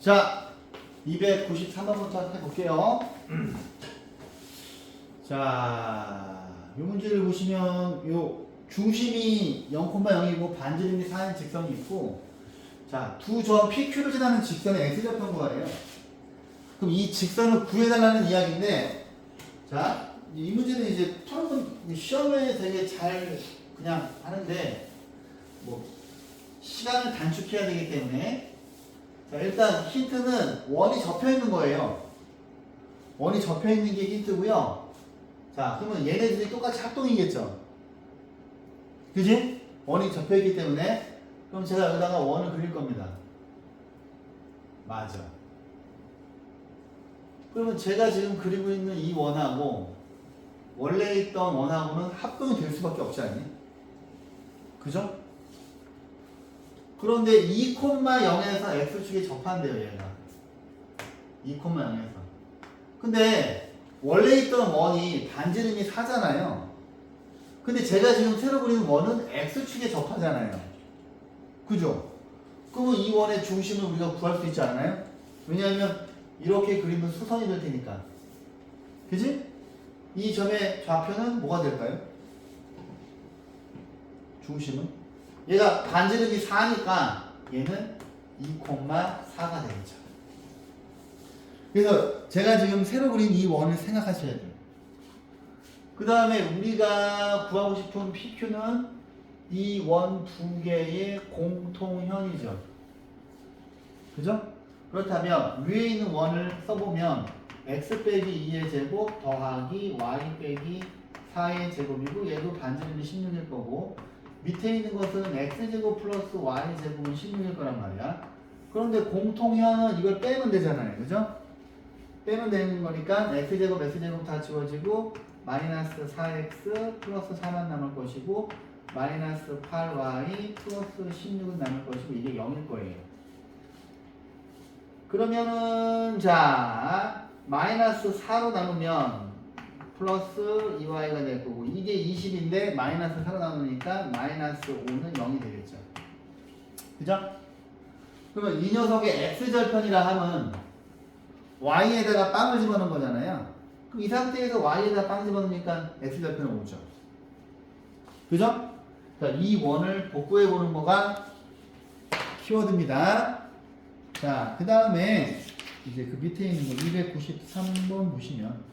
자, 293번부터 해볼게요. 자, 이 문제를 보시면 요 중심이 0,0이고 반지름이 4인 직선이 있고, 자, 두 점 PQ를 지나는 직선의 X좌편 구하래요. 그럼 이 직선을 구해달라는 이야기인데, 자, 이 문제는 이제 풀어본 시험에 되게 잘 그냥 하는데, 뭐 시간을 단축해야 되기 때문에, 자, 일단 힌트는 원이 접혀 있는 거예요. 원이 접혀 있는 게 힌트고요. 자, 그러면 얘네들이 똑같이 합동이겠죠. 그지? 원이 접혀 있기 때문에, 그럼 제가 여기다가 원을 그릴 겁니다. 맞아. 그러면 제가 지금 그리고 있는 이 원하고 원래 있던 원하고는 합동이 될 수밖에 없지 않니? 그죠? 그런데 2,0에서 x축에 접한대요, 얘가. 2,0에서. 근데 원래 있던 원이 반지름이 4잖아요. 근데 제가 지금 새로 그리는 원은 x축에 접하잖아요. 그죠? 그러면 이 원의 중심을 우리가 구할 수 있지 않나요? 왜냐하면 이렇게 그리면 수선이 될 테니까. 그지? 이 점의 좌표는 뭐가 될까요? 중심은? 얘가 반지름이 4니까 얘는 2,4가 되겠죠. 그래서 제가 지금 새로 그린 이 원을 생각하셔야 돼요. 그 다음에 우리가 구하고 싶은 PQ는 이 원 두 개의 공통현이죠. 그죠? 그렇다면 위에 있는 원을 써보면 x 빼기 2의 제곱 더하기 y 빼기 4의 제곱이고 얘도 반지름이 16일 거고 밑에 있는 것은 x제곱 플러스 y제곱은 16일 거란 말이야. 그런데 공통현은 이걸 빼면 되잖아요. 그죠? 빼면 되는 거니까 x제곱 다 지워지고 마이너스 4x 플러스 4만 남을 것이고 마이너스 8y 플러스 16은 남을 것이고 이게 0일 거예요. 그러면은 자 마이너스 4로 나누면 플러스 2y가 될 거고 이게 20인데 마이너스 4로 나누니까 마이너스 5는 0이 되겠죠. 그죠? 그러면 이 녀석의 x절편이라 하면 y에다가 빵을 집어넣은 거잖아요. 그럼 이 상태에서 y에다 빵 집어넣으니까 x절편은 5죠. 그죠? 자, 이 원을 복구해 보는 거가 키워드입니다. 자, 그 다음에 이제 그 밑에 있는 거 293번 보시면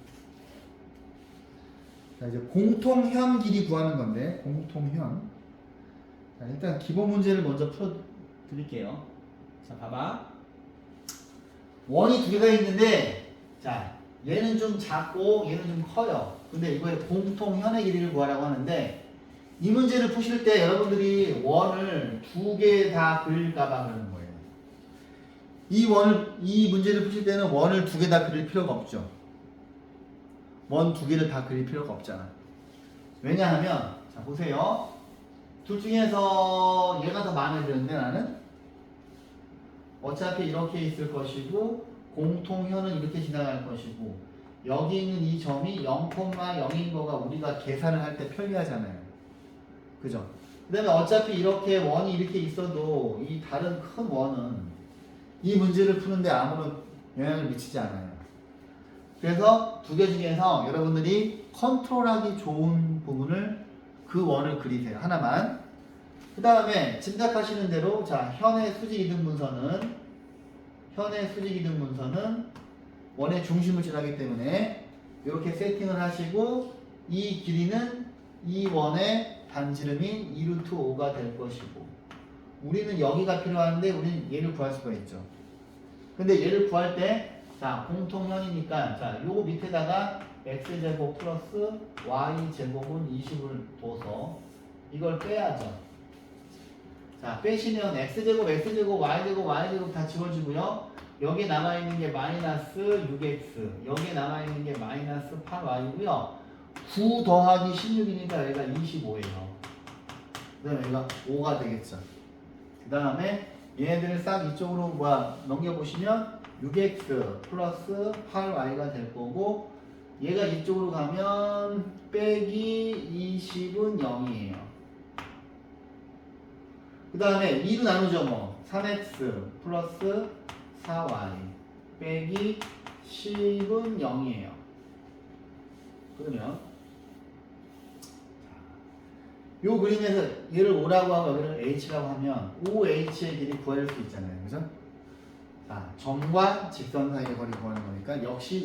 자, 이제 공통현 길이 구하는 건데 공통현. 자, 일단 기본 문제를 먼저 풀어 드릴게요. 자, 봐봐. 원이 두 개가 있는데 자, 얘는 좀 작고 얘는 좀 커요. 근데 이거의 공통현의 길이를 구하라고 하는데 이 문제를 푸실 때 여러분들이 원을 두 개 다 그릴까봐 그러는 거예요. 이 문제를 푸실 때는 원을 두 개 다 그릴 필요가 없죠. 원 두 개를 다 그릴 필요가 없잖아. 왜냐하면, 자, 보세요. 둘 중에서 얘가 더 마음에 드는데 나는 어차피 이렇게 있을 것이고, 공통현은 이렇게 지나갈 것이고, 여기 있는 이 점이 0,0인 거가 우리가 계산을 할 때 편리하잖아요. 그죠? 그 다음에 어차피 이렇게 원이 이렇게 있어도 이 다른 큰 원은 이 문제를 푸는데 아무런 영향을 미치지 않아요. 그래서 두 개 중에서 여러분들이 컨트롤하기 좋은 부분을 그 원을 그리세요. 하나만. 그 다음에 짐작하시는 대로 자 현의 수직이등분선은 원의 중심을 지나기 때문에 이렇게 세팅을 하시고 이 길이는 이 원의 반지름인 2루트 5가 될 것이고 우리는 여기가 필요한데 우리는 얘를 구할 수가 있죠. 근데 얘를 구할 때 자 공통현이니까 자 요거 밑에다가 x제곱 플러스 y제곱은 20을 둬서 이걸 빼야죠. 자 빼시면 x제곱 y제곱 다 지워지고요. 여기 남아있는 게 마이너스 6x 여기 남아있는 게 마이너스 8y고요 9 더하기 16이니까 여기가 25예요. 그 다음에 여기가 5가 되겠죠. 그 다음에 얘네들을 싹 이쪽으로 넘겨보시면 6x 플러스 8y가 될 거고 얘가 이쪽으로 가면 빼기 20은 0이에요. 그 다음에 2로 나누죠 뭐 3x 플러스 4y 빼기 10은 0이에요. 그러면 요 그림에서 얘를 5라고 하고 여기를 h라고 하면 OH의 길이 구할 수 있잖아요. 그죠? 자, 점과 직선 사이의 거리 구하는 거니까 역시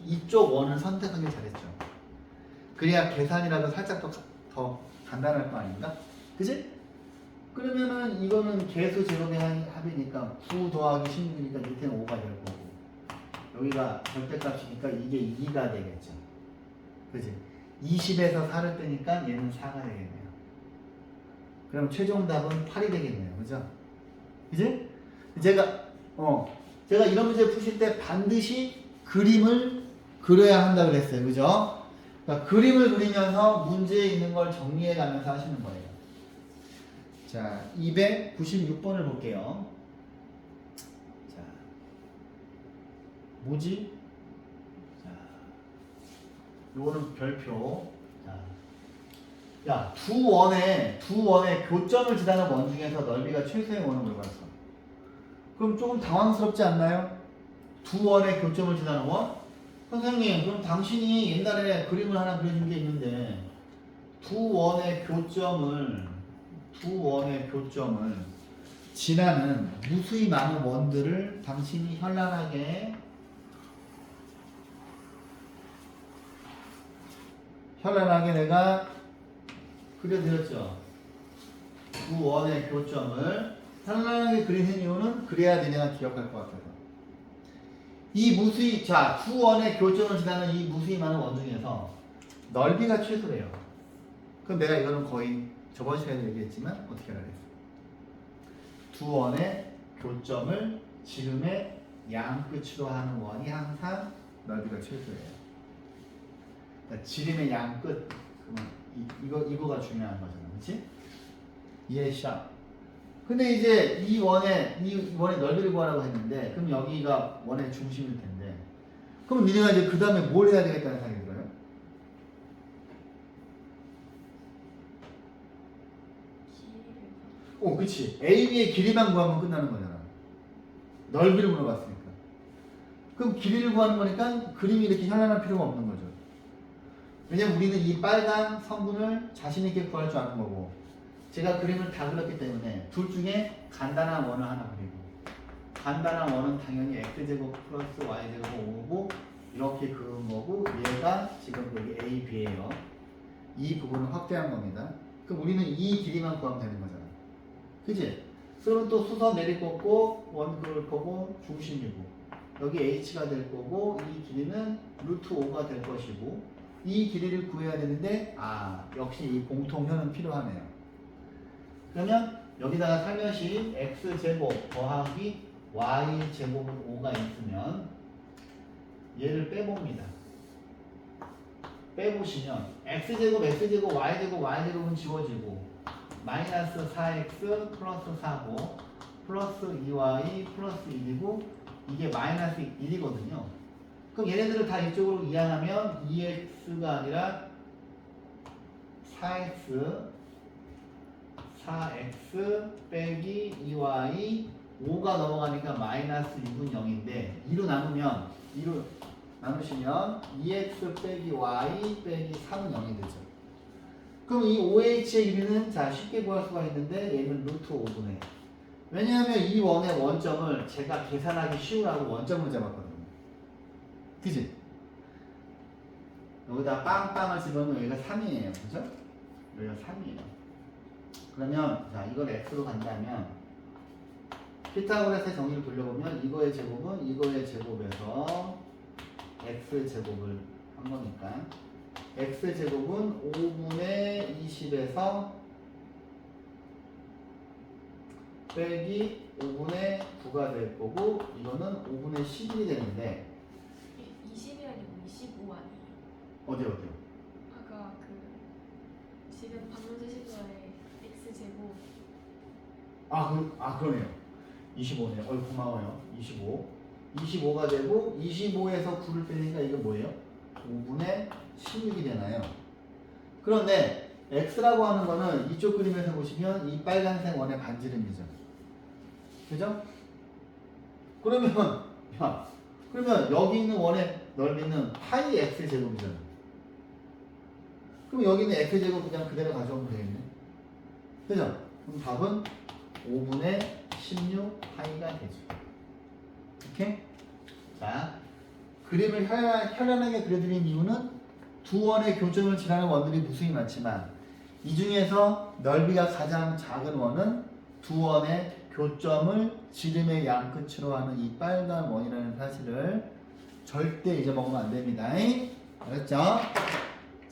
이쪽 원을 선택하길 잘했죠. 그래야 계산이라도 살짝 더 간단할 거 아닌가? 그지? 그러면은 이거는 계수 제곱의 합이니까 9 더하기 16이니까 밑에는 5가 될 거고 여기가 절대값이니까 이게 2가 되겠죠. 그지? 20에서 4를 빼니까 얘는 4가 되겠네요. 그럼 최종 답은 8이 되겠네요. 그죠? 그지? 제가 이런 문제 푸실 때 반드시 그림을 그려야 한다 그랬어요. 그죠? 그러니까 그림을 그리면서 문제에 있는 걸 정리해 가면서 하시는 거예요. 자, 296번을 볼게요. 자, 뭐지? 자, 요거는 별표. 자, 야, 두 원의 교점을 지나는 원 중에서 넓이가 최소의 원을 물어봤어. 그럼 조금 당황스럽지 않나요? 두 원의 교점을 지나는 원? 선생님, 그럼 당신이 옛날에 그림을 하나 그려준 게 있는데 두 원의 교점을 지나는 무수히 많은 원들을 당신이 현란하게 내가 그려드렸죠. 두 원의 교점을 현란하게 그리는 이유는 그래야 니네가 기억할 것 같아서. 이 무수히, 자, 두 원의 교점을 지나는 이 무수히 많은 원 중에서 넓이가 최소래요. 그럼 내가 이거는 거의 저번 시간에 얘기했지만 어떻게 하라 그랬어? 두 원의 교점을 지름의 양끝으로 하는 원이 항상 넓이가 최소예요. 그러니까 지름의 양끝, 이거가 중요한 거잖아, 그렇지? 이해했어? 근데 이제 이 원의 넓이를 구하라고 했는데, 그럼 여기가 원의 중심일 텐데, 그럼 니네가 이제 그 다음에 뭘 해야 되겠다는 생각이 들어요? 그치. AB의 길이만 구하면 끝나는 거잖아. 넓이를 물어봤으니까. 그럼 길이를 구하는 거니까 그림이 이렇게 현란할 필요가 없는 거죠. 왜냐면 우리는 이 빨간 성분을 자신있게 구할 줄 아는 거고, 제가 그림을 다 그렸기 때문에 둘 중에 간단한 원을 하나 그리고, 간단한 원은 당연히 x제곱 플러스 y제곱 5고 이렇게 그은 거고, 얘가 지금 여기 a, b예요. 이 부분을 확대한 겁니다. 그럼 우리는 이 길이만 구하면 되는 거잖아. 그치? 그럼 또 수선 내릴 거고, 원 그을 거고, 중심이고, 여기 h가 될 거고, 이 길이는 루트 5가 될 것이고, 이 길이를 구해야 되는데, 역시 이 공통현은 필요하네요. 그러면 여기다가 살며시 x제곱 더하기 y제곱은 5가 있으면 얘를 빼봅니다. 빼보시면 x제곱 y제곱은 지워지고 마이너스 4x 플러스 4고 플러스 2y 플러스 1이고 이게 마이너스 1이거든요. 그럼 얘네들을 다 이쪽으로 이항하면 2x가 아니라 4x 빼기 2y 5가 넘어가니까 마이너스 6은 0인데 2로 나누시면 2x 빼기 y 빼기 3은 0이 되죠. 그럼 이 OH의 길이는 자 쉽게 구할 수가 있는데 얘는 루트 5분의, 왜냐하면 이 원의 원점을 제가 계산하기 쉬우라고 원점을 잡았거든요. 그치? 여기다 빵빵을 집어넣으면 여기가 3이에요. 그죠? 여기가 3이에요. 그러면 자 이걸 x로 간다면 피타고라스의 정의를 돌려보면 이거의 제곱은 이거의 제곱에서 x제곱을 한 거니까 x제곱은 5분의 20에서 빼기 5분의 9가 될 거고 이거는 5분의 11이 되는데 20이 아니고 25 아니에요? 어디요? 아까 지금 방금 쓰신 거에 x제곱 그러네요. 25네요. 고마워요. 25가 되고 25에서 9를 빼니까 이거 뭐예요? 5분의 16이 되나요? 그런데 x라고 하는 거는 이쪽 그림에서 보시면 이 빨간색 원의 반지름이죠. 그죠? 그러면 야, 그러면 여기 있는 원의 넓이는 파이 x 제곱이잖아. 그럼 여기 있는 x 제곱 그냥 그대로 가져오면 되겠네. 그죠? 그럼 답은 5분의 16 파이가 되죠. 오케이? 자, 그림을 현란하게 그려드린 이유는 두 원의 교점을 지나는 원들이 무수히 많지만 이 중에서 넓이가 가장 작은 원은 두 원의 교점을 지름의 양끝으로 하는 이 빨간 원이라는 사실을 절대 잊어먹으면 안 됩니다. 알았죠?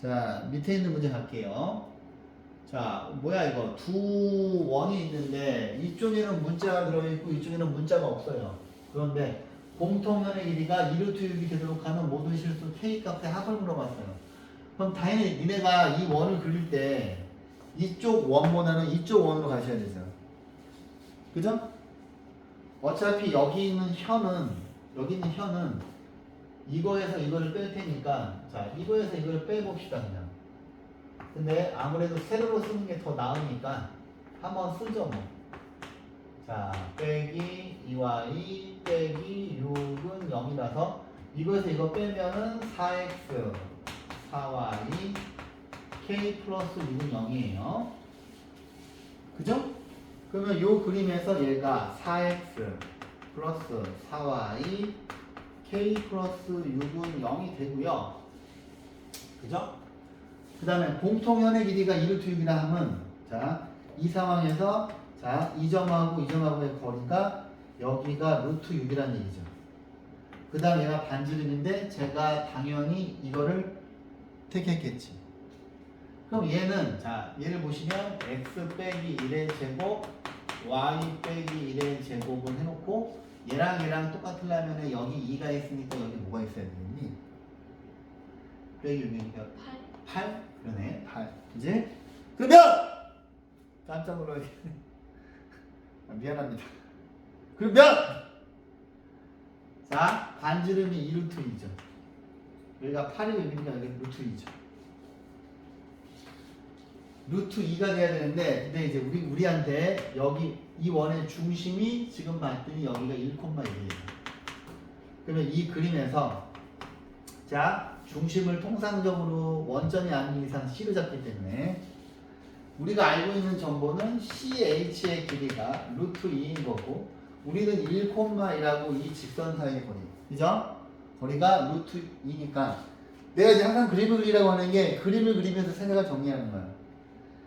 자, 밑에 있는 문제 갈게요. 자, 뭐야 이거? 두 원이 있는데 이쪽에는 문자가 들어있고 이쪽에는 문자가 없어요. 그런데 공통연의 길이가 2루트 6이 되도록 하는 모든 실수 k 값의 합을 물어봤어요. 그럼 당연히 니네가 이 원을 그릴 때 이쪽 원보다는 이쪽 원으로 가셔야 되죠. 그죠? 어차피 여기 있는 현은 이거에서 이거를 뺄 테니까 자 이거에서 이거를 빼봅시다 그냥. 근데 아무래도 세로로 쓰는 게 더 나으니까 한번 쓰죠 뭐. 자 빼기 2y 빼기 6은 0이라서 이거에서 이거 빼면은 4x 4y k 플러스 6은 0이에요. 그죠? 그러면 요 그림에서 얘가 4x 플러스 4y k 플러스 6은 0이 되고요. 그죠? 그 다음에 공통현의 길이가 2루트 6이라 하면 자, 이 상황에서 자, 이 점하고 이 점하고의 거리가 여기가 루트 6이라는 얘기죠. 그 다음 얘가 반지름인데 제가 당연히 이거를 택했겠지. 그럼 얘는 자 얘를 보시면 x 빼기 1의 제곱 y 빼기 1의 제곱을 해놓고 얘랑 똑같으려면 여기 2가 있으니까 여기 뭐가 있어야 되겠니? 빼기 6이니까 8? 그러네 8 이제 그러면 깜짝 놀라게 미안합니다. 그러면 자 반지름이 2루트 2죠. 여기가 8이 여기니까 여기 루트 2죠. 루트 2가 돼야 되는데 근데 이제 우리한테 여기 이 원의 중심이 지금 봤더니 여기가 1,1이에요. 그러면 이 그림에서 자 중심을 통상적으로 원점이 아닌 이상 C로 잡기 때문에 우리가 알고 있는 정보는 CH의 길이가 루트 2인 거고 우리는 1,1하고 이 직선 사이의 거리 그죠? 거리가 루트 2니까 내가 이제 항상 그림을 그리라고 하는 게 그림을 그리면서 생각을 정리하는 거야.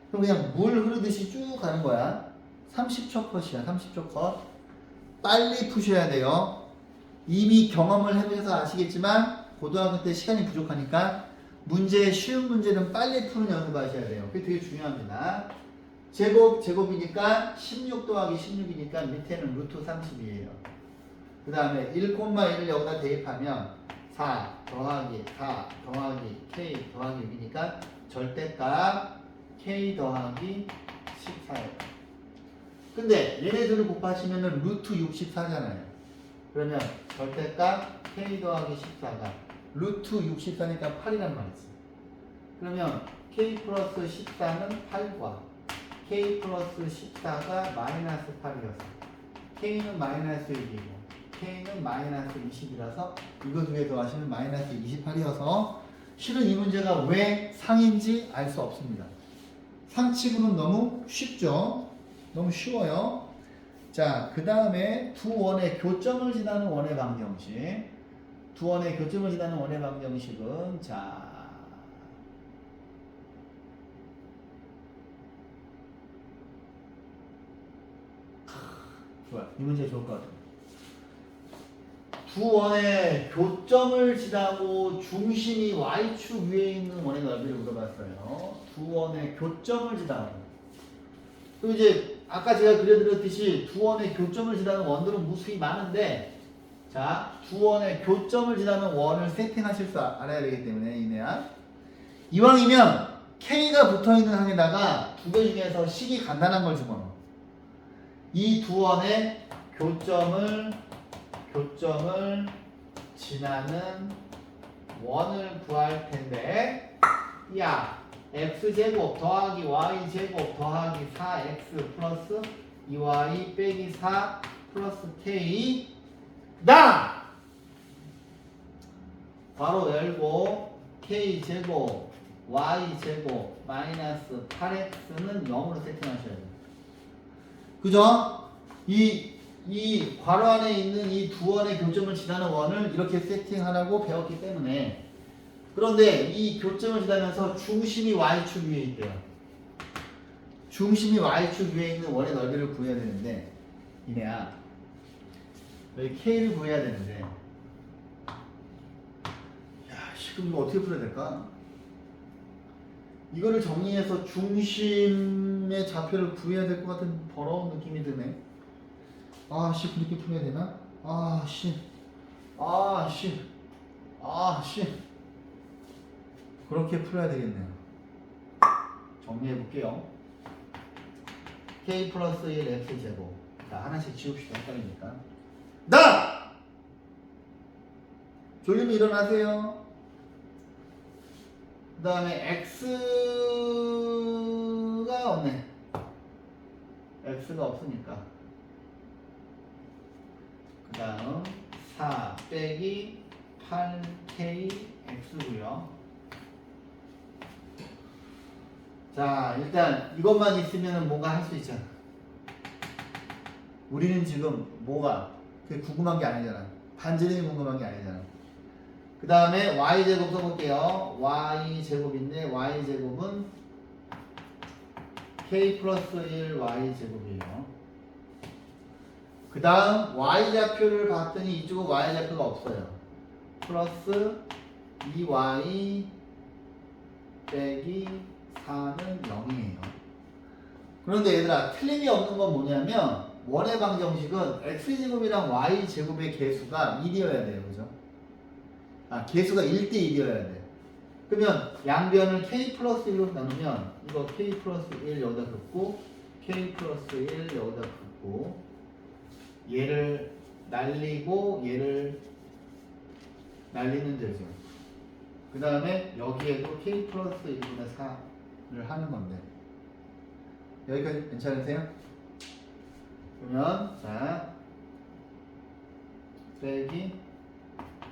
그럼 그냥 물 흐르듯이 쭉 가는 거야. 30초 컷이야. 30초 컷. 빨리 푸셔야 돼요. 이미 경험을 해보셔서 아시겠지만 고등학교 때 시간이 부족하니까 쉬운 문제는 빨리 푸는 연습하셔야 돼요. 그게 되게 중요합니다. 제곱이니까 16 더하기 16이니까 밑에는 루트 30이에요. 그 다음에 1,1을 여기다 대입하면 4 더하기 4 더하기 k 더하기 6이니까 절대값 k 더하기 14예요. 근데 얘네들을 곱하시면은 루트 64잖아요. 그러면 절대값 k 더하기 14가 루트 64니까 8이란 말이지. 그러면 k 플러스 14는 8과 k 플러스 14가 마이너스 8이어서 k는 마이너스 1이고 k는 마이너스 20이라서 이거 두 개 더하시면 마이너스 28이어서 실은 이 문제가 왜 상인지 알 수 없습니다. 상치고는 너무 쉽죠? 너무 쉬워요. 자, 그 다음에 두 원의 교점을 지나는 원의 방정식. 두 원의 교점을 지나는 원의 방정식은 자 좋아요. 이 문제 좋을 것 같아요. 두 원의 교점을 지나고 중심이 y축 위에 있는 원의 넓이를 물어봤어요. 두 원의 교점을 지나고. 그리고 이제 아까 제가 그려드렸듯이 두 원의 교점을 지나는 원들은 무수히 많은데 자, 두 원의 교점을 지나는 원을 세팅하실 줄 알아야 되기 때문에 이내야 이왕이면 K가 붙어있는 항에다가 두 개 중에서 식이 간단한 걸 집어넣어. 이 두 원의 교점을 지나는 원을 구할 텐데 야 x제곱 더하기 y제곱 더하기 4x 플러스 2y 빼기 4 플러스 k 나 괄호 열고 k제곱 y제곱 마이너스 8x는 0으로 세팅하셔야 돼요. 그죠? 이 괄호 안에 있는 이 두 원의 교점을 지나는 원을 이렇게 세팅하라고 배웠기 때문에. 그런데 이 교점을 지나면서 중심이 y축 위에 있대요. 중심이 y축 위에 있는 원의 넓이를 구해야 되는데 이네야 여기 k를 구해야 되는데 그럼 이거 어떻게 풀어야 될까? 이거를 정리해서 중심의 좌표를 구해야 될 것 같은 더러운 느낌이 드네. 아씨 그렇게 풀어야 되나? 아씨 그렇게 풀어야 되겠네요. 정리해 볼게요. k 플러스 1 x제곱. 자 하나씩 지웁시다. 헷갈리니까. 나! 졸리면 일어나세요. 그 다음에 x가 없네. x가 없으니까 그 다음 4 빼기 8k x고요. 자 일단 이것만 있으면 뭔가 할 수 있잖아. 우리는 지금 뭐가 그게 궁금한 게 아니잖아. 반지름이 궁금한 게 아니잖아. 그 다음에 y제곱 써볼게요. y제곱인데 y제곱은 k 플러스 1 y제곱이에요. 그 다음 y좌표를 봤더니 이쪽은 y좌표가 없어요. 플러스 2y 빼기 4는 0이에요. 그런데 얘들아 틀림이 없는 건 뭐냐면 원의 방정식은 x제곱이랑 y제곱의 개수가 1이어야 돼요. 그죠? 개수가 1대 1이어야 돼. 그러면 양변을 k 플러스 1로 나누면 이거 k 플러스 1 여기다 긋고 k 플러스 1 여기다 긋고 얘를 날리고 얘를 날리면 되죠. 그 다음에 여기에도 k 플러스 1분의 4를 하는 건데 여기까지 괜찮으세요? 그러면 자 빼기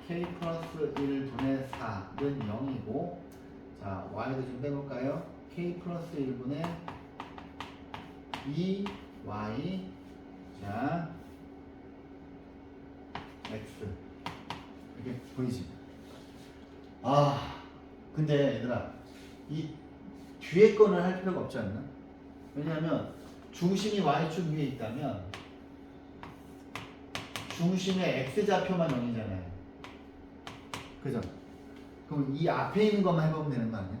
k 플러스 1분의 4는 0이고 자 y도 좀 빼볼까요? k 플러스 1분의 2y 자 x 이렇게 보이지? 근데 얘들아 이 뒤에 거는 할 필요가 없지 않나? 왜냐하면 중심이 y축 위에 있다면 중심의 x좌표만 0이잖아요. 그죠? 그럼 이 앞에 있는 것만 해보면 되는 거 아니야?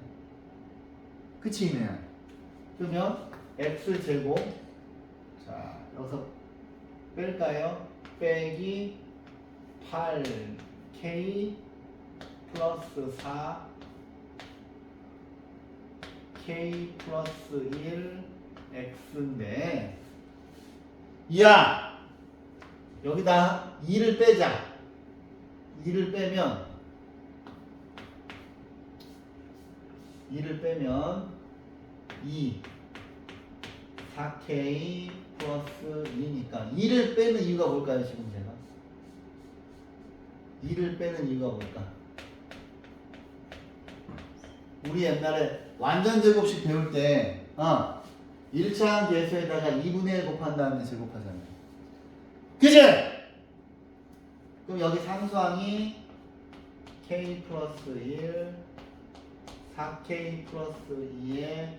그치 이네야. 그러면 x제곱 자 여기서 뺄까요? 빼기 8k 플러스 4 k 플러스 1 x인데 야 여기다 2를 빼자. 2를 빼면 2 4k 플러스 2니까 2를 빼는 이유가 뭘까요? 지금 제가 2를 빼는 이유가 뭘까? 우리 옛날에 완전제곱식 배울 때 1차항 계수에다가 2분의 1 곱한 다음에 제곱하잖아요. 그치? 그럼 여기 상수항이 k 플러스 1 4k 플러스 2의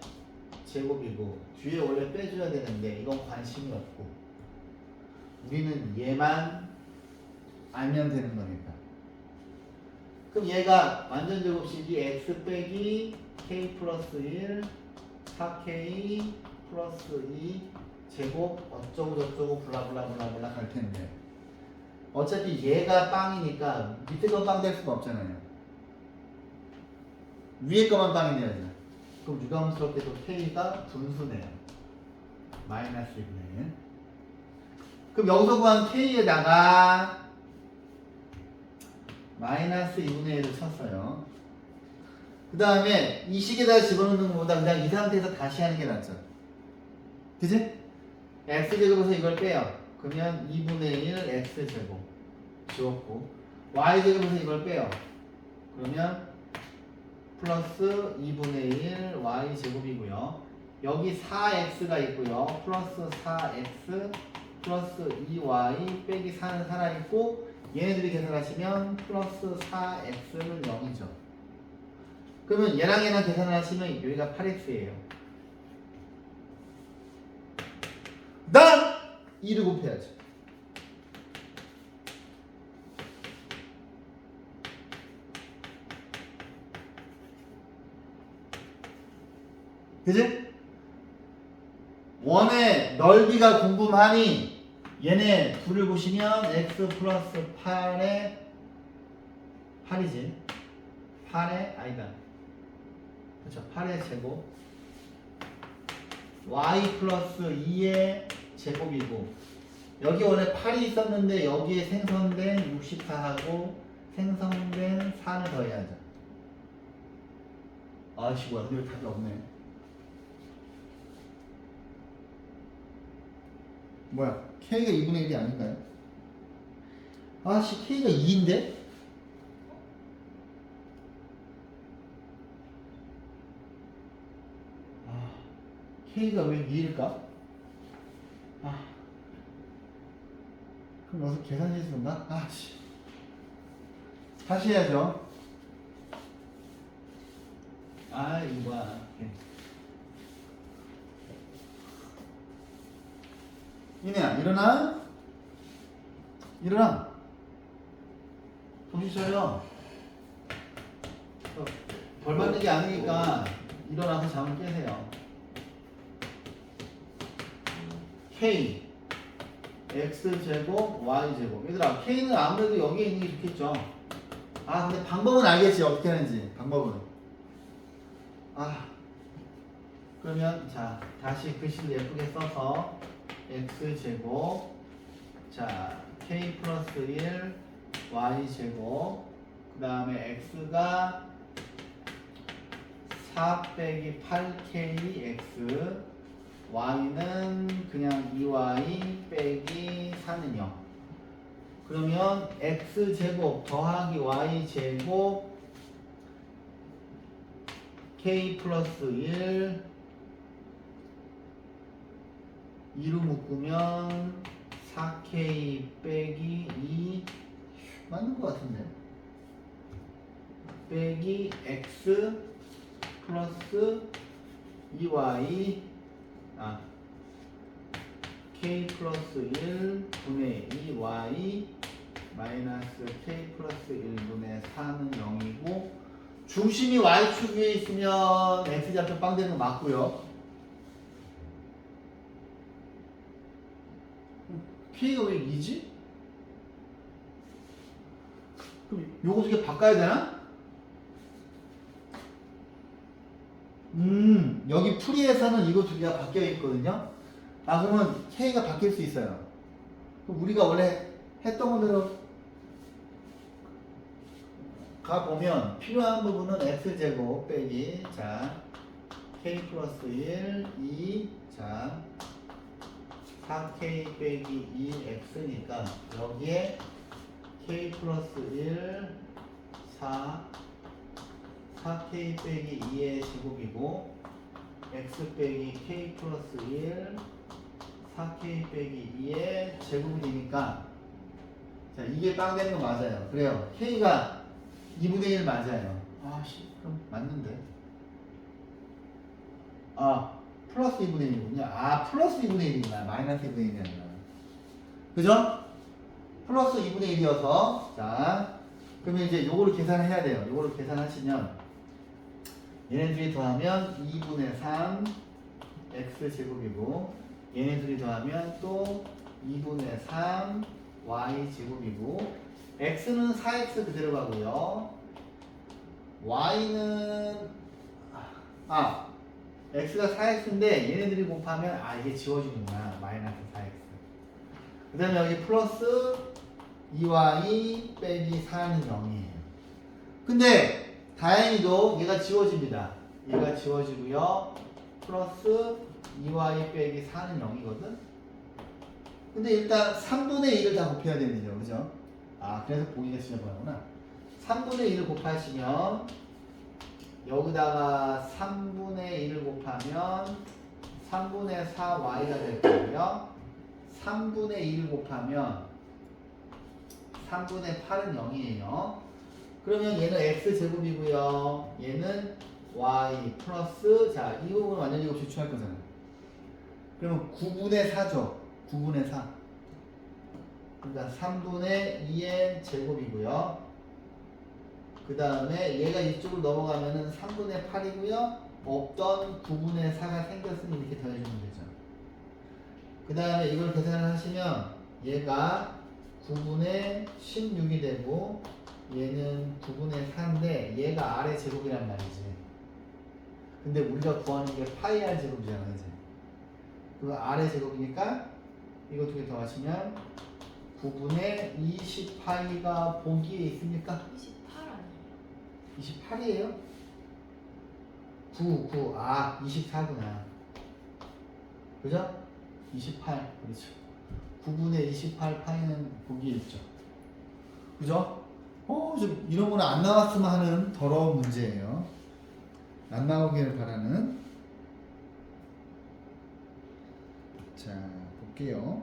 제곱이고 뒤에 원래 빼줘야 되는데 이건 관심이 없고 우리는 얘만 알면 되는 거니까. 그럼 얘가 완전 제곱식이 x 빼기 k 플러스 1 4k 플러스 2 제곱 어쩌고 저쩌고 블라블라블라블라 갈 텐데 어차피 얘가 빵이니까 밑에 거 빵 될 수가 없잖아요. 위에 거만 빵이 돼야죠. 그럼 유감스럽게도 k가 분수네요. 마이너스 2분의 1. 그럼 여기서 구한 k에다가 마이너스 2분의 1을 쳤어요. 그 다음에 이 식에다 집어넣는 것보다 그냥 이 상태에서 다시 하는 게 낫죠. 그치? x제곱에서 이걸 빼요. 그러면 2분의 1 x제곱 지웠고 y제곱에서 이걸 빼요. 그러면 플러스 2분의 1 y제곱이고요. 여기 4x가 있고요. 플러스 4x 플러스 2y 빼기 4는 살아있고 얘네들이 계산하시면 플러스 4x는 0이죠. 그러면 얘랑 얘랑 계산을 하시면 여기가 8x예요. 난 2를 곱해야죠. 그지? 원의 넓이가 궁금하니 얘네 둘을 보시면 x 플러스 8의 8이지. 8의 아니다. 그렇죠. 8의 제곱 y 플러스 2의 제곱이고 여기 원래 8이 있었는데 여기에 생성된 64하고 생성된 4는 더해야죠. 아이씨 뭐야 근데 왜 답이 없네. 뭐야 K가 2분의 1이 아닌가요? 아씨 K가 2인데? 아 K가 왜 2일까? 아 그럼 여기서 계산 실수인가? 아씨 다시 해야죠. 아 이거 뭐야 이내야 일어나. 일어나. 정신 차려. 벌 받는 게 아니니까 일어나서 잠을 깨세요. K X제곱 Y제곱 얘들아 K는 아무래도 여기에 있는 게 좋겠죠. 아 근데 방법은 알겠지. 어떻게 하는지 방법은. 아 그러면 자 다시 글씨를 예쁘게 써서 x제곱 자 k 플러스 1 y제곱 그 다음에 x가 4 빼기 8kx y는 그냥 2y 빼기 4는 0 그러면 x제곱 더하기 y제곱 k 플러스 1 2로 묶으면 4k 빼기 2 맞는 것 같은데 빼기 x 플러스 2y k 플러스 1 분의 2y 마이너스 k 플러스 1분의 4는 0이고 중심이 y축 위에 있으면 x좌표 빵 되는 거 맞고요. K가 왜 2지? 그럼 요거 두 개 바꿔야 되나? 여기 풀이에서는 이거 두 개가 바뀌어 있거든요. 아 그러면 K가 바뀔 수 있어요. 그럼 우리가 원래 했던 거대로 가보면 필요한 부분은 X제곱 빼기 자 K 플러스 1, 2 자 4k 빼기 2x니까 여기에 k 플러스 1 4k 빼기 2의 제곱이고 x 빼기 k 플러스 1 4k 빼기 2의 제곱이 되니까 자 이게 빵 되는 거 맞아요. 그래요. k가 2분의 1 맞아요. 아씨 그럼 맞는데 플러스 2분의 1이군요. 플러스 2분의 1이구나. 마이너스 2분의 1이 아니라. 그죠? 플러스 2분의 1이어서, 자, 그러면 이제 요거를 계산을 해야 돼요. 요거를 계산하시면, 얘네들이 더하면 2분의 3 x제곱이고, 얘네들이 더하면 또 2분의 3 y제곱이고, x는 4x 그대로 가고요. y는, x가 4x인데 얘네들이 곱하면 이게 지워지는구나. 마이너스 4x 그 다음에 여기 플러스 2y 빼기 4는 0이에요. 근데 다행히도 얘가 지워집니다. 얘가 지워지고요. 플러스 2y 빼기 4는 0이거든. 근데 일단 3분의 1을 다 곱해야 되는데요. 그죠? 아, 그래서 보기가 지저분하구나. 3분의 1을 곱하시면 여기다가 3분의 1을 곱하면 3분의 4y가 될 거고요. 3분의 1을 곱하면 3분의 8은 0이에요. 그러면 얘는 x제곱이고요. 얘는 y 플러스, 자, 이 부분 완전히 이거 제출할 거잖아요. 그러면 9분의 4죠. 9분의 4. 그러니까 3분의 2n 제곱이고요. 그 다음에 얘가 이쪽으로 넘어가면은 3분의 8이고요. 없던 9분의 4가 생겼으니 이렇게 더해주면 되죠. 그 다음에 이걸 계산을 하시면 얘가 9분의 16이 되고 얘는 9분의 4인데 얘가 r의 제곱이란 말이지. 근데 우리가 구하는 게 파이 r 제곱이잖아, 그지? 그 r의 제곱이니까 이거 두 개 더하시면 9분의 20파이가 보기에 있습니까? 28 아니에요? 28이에요? 9, 아, 24구나. 그죠? 28, 그렇죠. 9분의 28 파이는 보기에 있죠. 그죠? 좀 이런 거는 안 나왔으면 하는 더러운 문제예요. 안 나오기를 바라는. 자, 볼게요.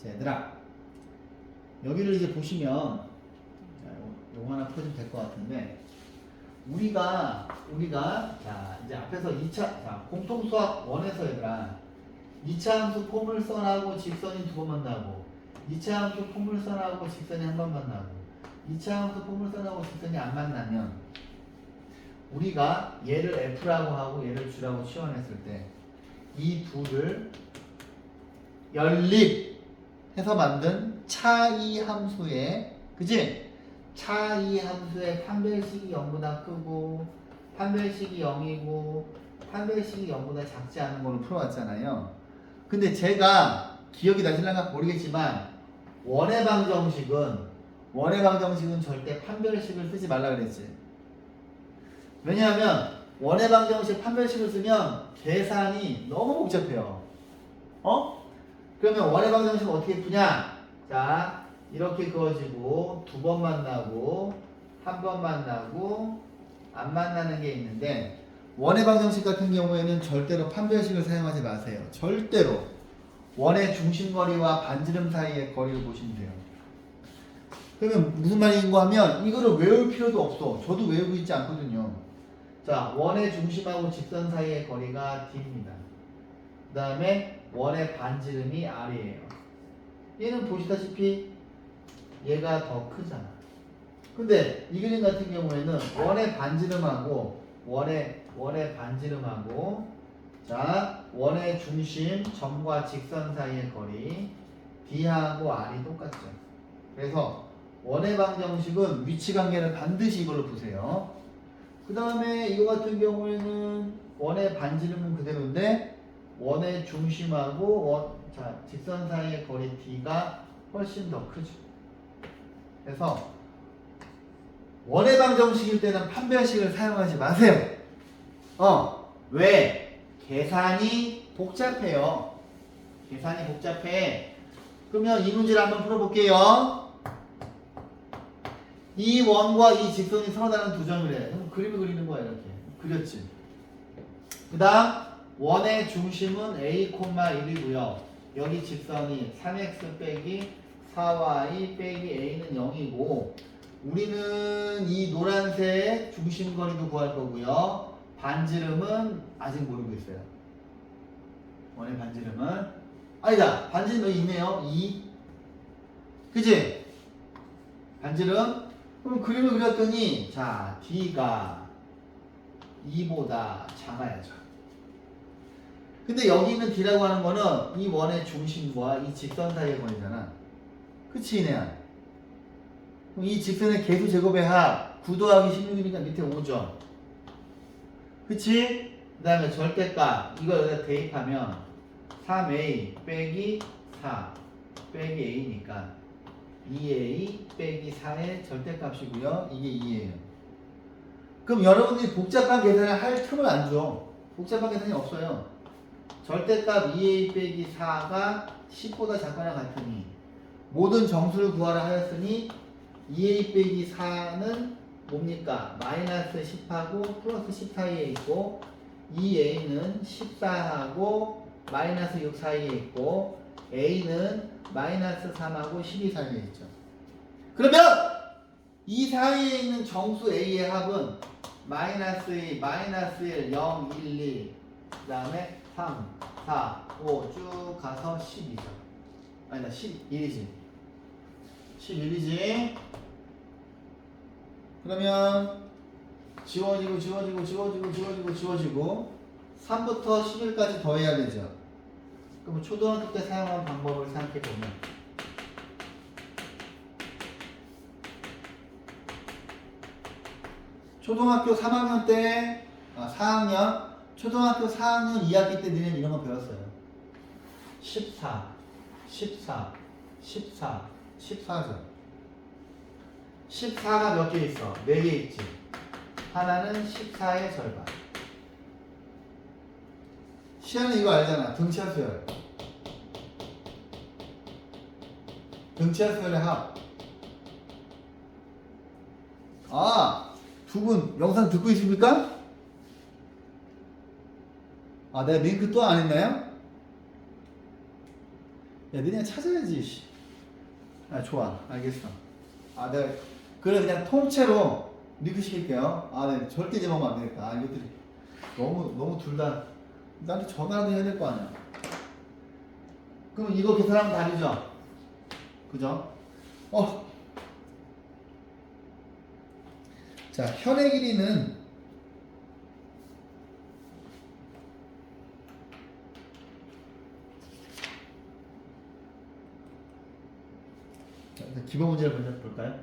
자, 얘들아. 여기를 이제 보시면, 자, 요거 하나 풀어주면 될 것 같은데, 우리가, 자, 이제 앞에서 2차, 자, 공통수학 1에서 얘들아, 2차 함수 포물선하고 직선이 두 번 만나고, 2차 함수 포물선하고 직선이 한 번 만나고, 2차 함수 포물선하고 직선이 안 만나면, 우리가 얘를 F라고 하고 얘를 G라고 치환했을 때, 이 둘을 연립해서 만든 차이 함수의, 그지? 차이 함수의 판별식이 0보다 크고 판별식이 0이고 판별식이 0보다 작지 않은 걸로 풀어왔잖아요. 근데 제가 기억이 나실랑가 모르겠지만 원의 방정식은 절대 판별식을 쓰지 말라 그랬지. 왜냐하면 원의 방정식 판별식을 쓰면 계산이 너무 복잡해요. 그러면 원의 방정식은 어떻게 푸냐? 자, 이렇게 그어지고 두 번 만나고 한 번 만나고 안 만나는 게 있는데, 원의 방정식 같은 경우에는 절대로 판별식을 사용하지 마세요. 절대로. 원의 중심거리와 반지름 사이의 거리를 보시면 돼요. 그러면 무슨 말인가 하면 이거를 외울 필요도 없어. 저도 외우고 있지 않거든요. 자, 원의 중심하고 직선 사이의 거리가 D입니다. 그 다음에 원의 반지름이 R이에요. 얘는 보시다시피 얘가 더 크잖아. 근데 이 그림 같은 경우에는 원의 반지름하고 자, 원의 중심 점과 직선 사이의 거리 D하고 R이 똑같죠. 그래서 원의 방정식은 위치 관계를 반드시 이걸로 보세요. 그 다음에 이거 같은 경우에는 원의 반지름은 그대로인데 원의 중심하고 자, 직선 사이의 거리 D가 훨씬 더 크죠. 그래서 원의 방정식일 때는 판별식을 사용하지 마세요. 왜? 계산이 복잡해요. 계산이 복잡해. 그러면 이 문제를 한번 풀어볼게요. 이 원과 이 직선이 서로 다른 두 점이래. 그럼 그림을 그리는 거야, 이렇게. 그렸지. 그 다음 원의 중심은 a, 1이고요. 여기 직선이 3x 빼기 4y 빼기 a는 0이고, 우리는 이 노란색 중심거리도 구할 거고요. 반지름은 아직 모르고 있어요. 원의 반지름은 아니다. 반지름 여기 있네요. 2. 그치? 반지름. 그럼 그림을 그렸더니 자, D가 2보다 작아야죠. 근데 여기 있는 D라고 하는 거는 이 원의 중심과 이 직선 사이의 거리잖아. 그치, 이네야? 그럼 이 직선의 개수 제곱의 합 9 더하기 16이니까 밑에 5죠. 그치? 그 다음에 절대값 이거 여기다 대입하면 3a 빼기 4 빼기 a니까 2a 빼기 4의 절대값이고요. 이게 2예요. 그럼 여러분들이 복잡한 계산을 할 틈을 안 줘. 복잡한 계산이 없어요. 절대값 2a 빼기 4가 10보다 작거나 같으니 모든 정수를 구하라 하였으니 2a 빼기 4는 뭡니까? 마이너스 10하고 플러스 10 사이에 있고 2a는 14하고 마이너스 6 사이에 있고 a는 마이너스 3하고 12 사이에 있죠. 그러면 이 사이에 있는 정수 a의 합은 마이너스 2, 마이너스 1, 0, 1, 2, 그 다음에 3, 4, 5 쭉 가서 10이죠. 아니다, 11이지. 11이지. 그러면 지워지고 3부터 11까지 더해야 되죠. 그럼 초등학교 때 사용한 방법을 생각해 보면 초등학교 3학년 때 4학년 초등학교 4학년 2학기 때 너희는 이런 거 배웠어요. 14 14죠. 14가 몇 개 있어? 4개 있지. 하나는 14의 절반. 시아는 이거 알잖아. 등차 수열. 등차 수열의 합. 두 분 영상 듣고 있습니까? 내가 링크 또 안 했나요? 야, 니네 찾아야지. 좋아. 알겠어. 내가 그래 그냥 통째로 링크 시킬게요. 네. 절대 제목만 안 되겠다. 이것들이 너무 둘 다 나한테 전화라도 해야 될 거 아니야. 그럼 이거 계산하면 다르죠? 그죠? 자, 현의 길이는 기본 문제를 먼저 볼까요?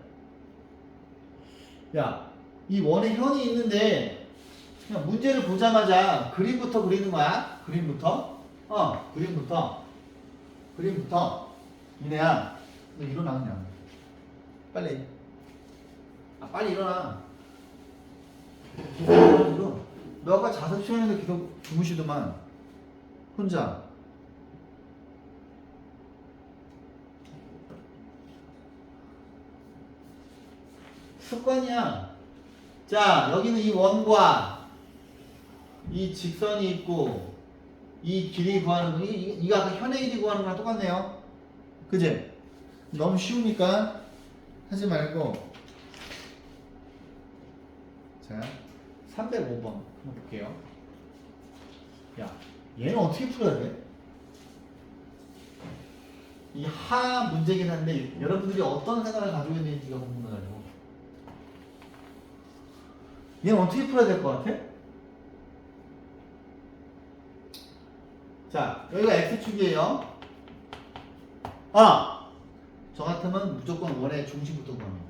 야, 이 원에 현이 있는데 그냥 문제를 보자마자 그림부터 그리는 거야. 그림부터. 이내야, 너 일어나 그냥. 빨리. 빨리 일어나. 너 아까 자습 시간인데 계속 주무시더만. 혼자. 습관이야. 자, 여기는 이 원과 이 직선이 있고 이 길이 구하는 거, 이거 아까 현의 길이 구하는 거랑 똑같네요. 그지? 너무 쉬우니까 하지 말고. 자, 305번 한번 볼게요. 야, 얘는 어떻게 풀어야 돼? 이 하 문제긴 한데 여러분들이 어떤 생각을 가지고 있는지가 궁금해가지고. 얘는 어떻게 풀어야 될 것 같아? 자, 여기가 x축이에요. 저 같으면 무조건 원의 중심부터 구합니다.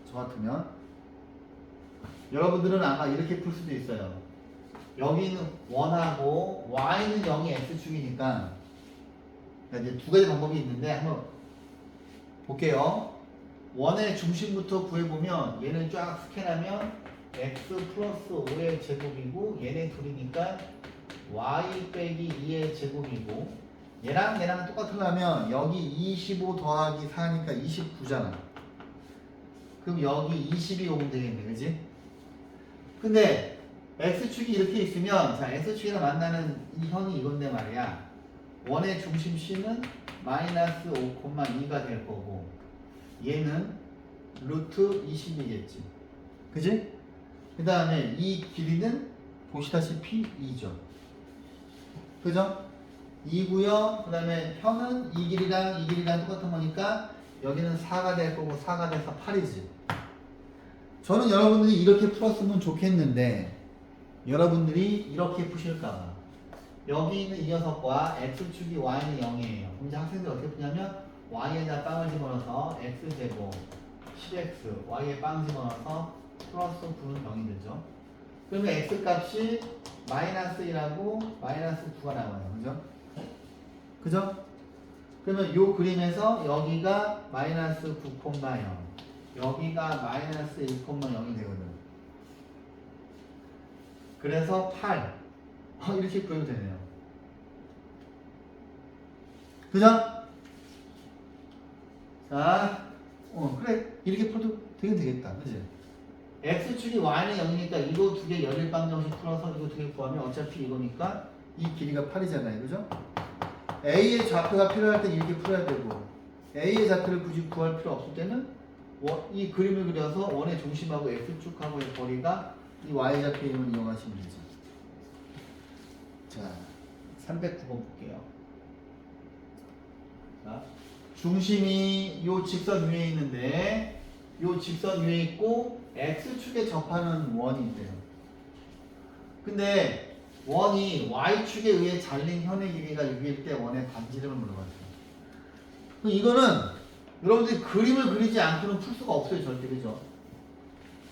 저 같으면 여러분들은 아마 이렇게 풀 수도 있어요. 여기는 원하고 y는 0이 x축이니까 이제 두 가지 방법이 있는데 한번 볼게요. 원의 중심부터 구해보면 얘는 쫙 스캔하면 x 플러스 5의 제곱이고 얘네 둘이니까 y 빼기 2의 제곱이고 얘랑 똑같으려면 여기 25 더하기 4니까 29잖아. 그럼 여기 22 오면 되겠네. 그지? 근데 x축이 이렇게 있으면 자 x축이랑 만나는 이 현이 이건데 말이야. 원의 중심 c는 마이너스 5,2가 될 거고 얘는 루트 20이겠지. 그지? 그 다음에 이 길이는 보시다시피 2죠. 그죠? 2고요. 그 다음에 현은 이 길이랑 똑같은 거니까 여기는 4가 될 거고 4가 돼서 8이지. 저는 여러분들이 이렇게 풀었으면 좋겠는데 여러분들이 이렇게 푸실까봐 여기 있는 이 녀석과 x축이 y는 0이에요. 그럼 이제 학생들이 어떻게 푸냐면 y에다 빵을 집어넣어서 x제곱 10x y에 빵 집어넣어서 플러스 9는 0이 되죠. 그러면 x값이 마이너스 1하고 마이너스 9가 나와요. 그죠? 그죠? 그러면 요 그림에서 여기가 마이너스 9,0 여기가 마이너스 1,0이 되거든. 그래서 8 이렇게 구해도 되네요. 그죠? 자, 그래. 이렇게 풀어도 되긴 되겠다. 그지? x축이 y는 0이니까 이거 두 개 열일 방정식 풀어서 이거 두 개 구하면 어차피 이거니까 이 길이가 8이잖아요. 그죠? a의 좌표가 필요할 땐 이렇게 풀어야 되고 a의 좌표를 굳이 구할 필요 없을 때는 이 그림을 그려서 원의 중심하고 x축하고의 거리가 이 y 좌표의 힘을 이용하시면 되죠. 자, 309번 볼게요. 자, 중심이 요 직선 위에 있는데 요 직선 위에 있고 x축에 접하는 원이 있대요. 근데 원이 y축에 의해 잘린 현의 길이가 6일 때 원의 반지름을 물어봤어요. 그럼 이거는 여러분들이 그림을 그리지 않고는 풀 수가 없어요. 절대. 그죠?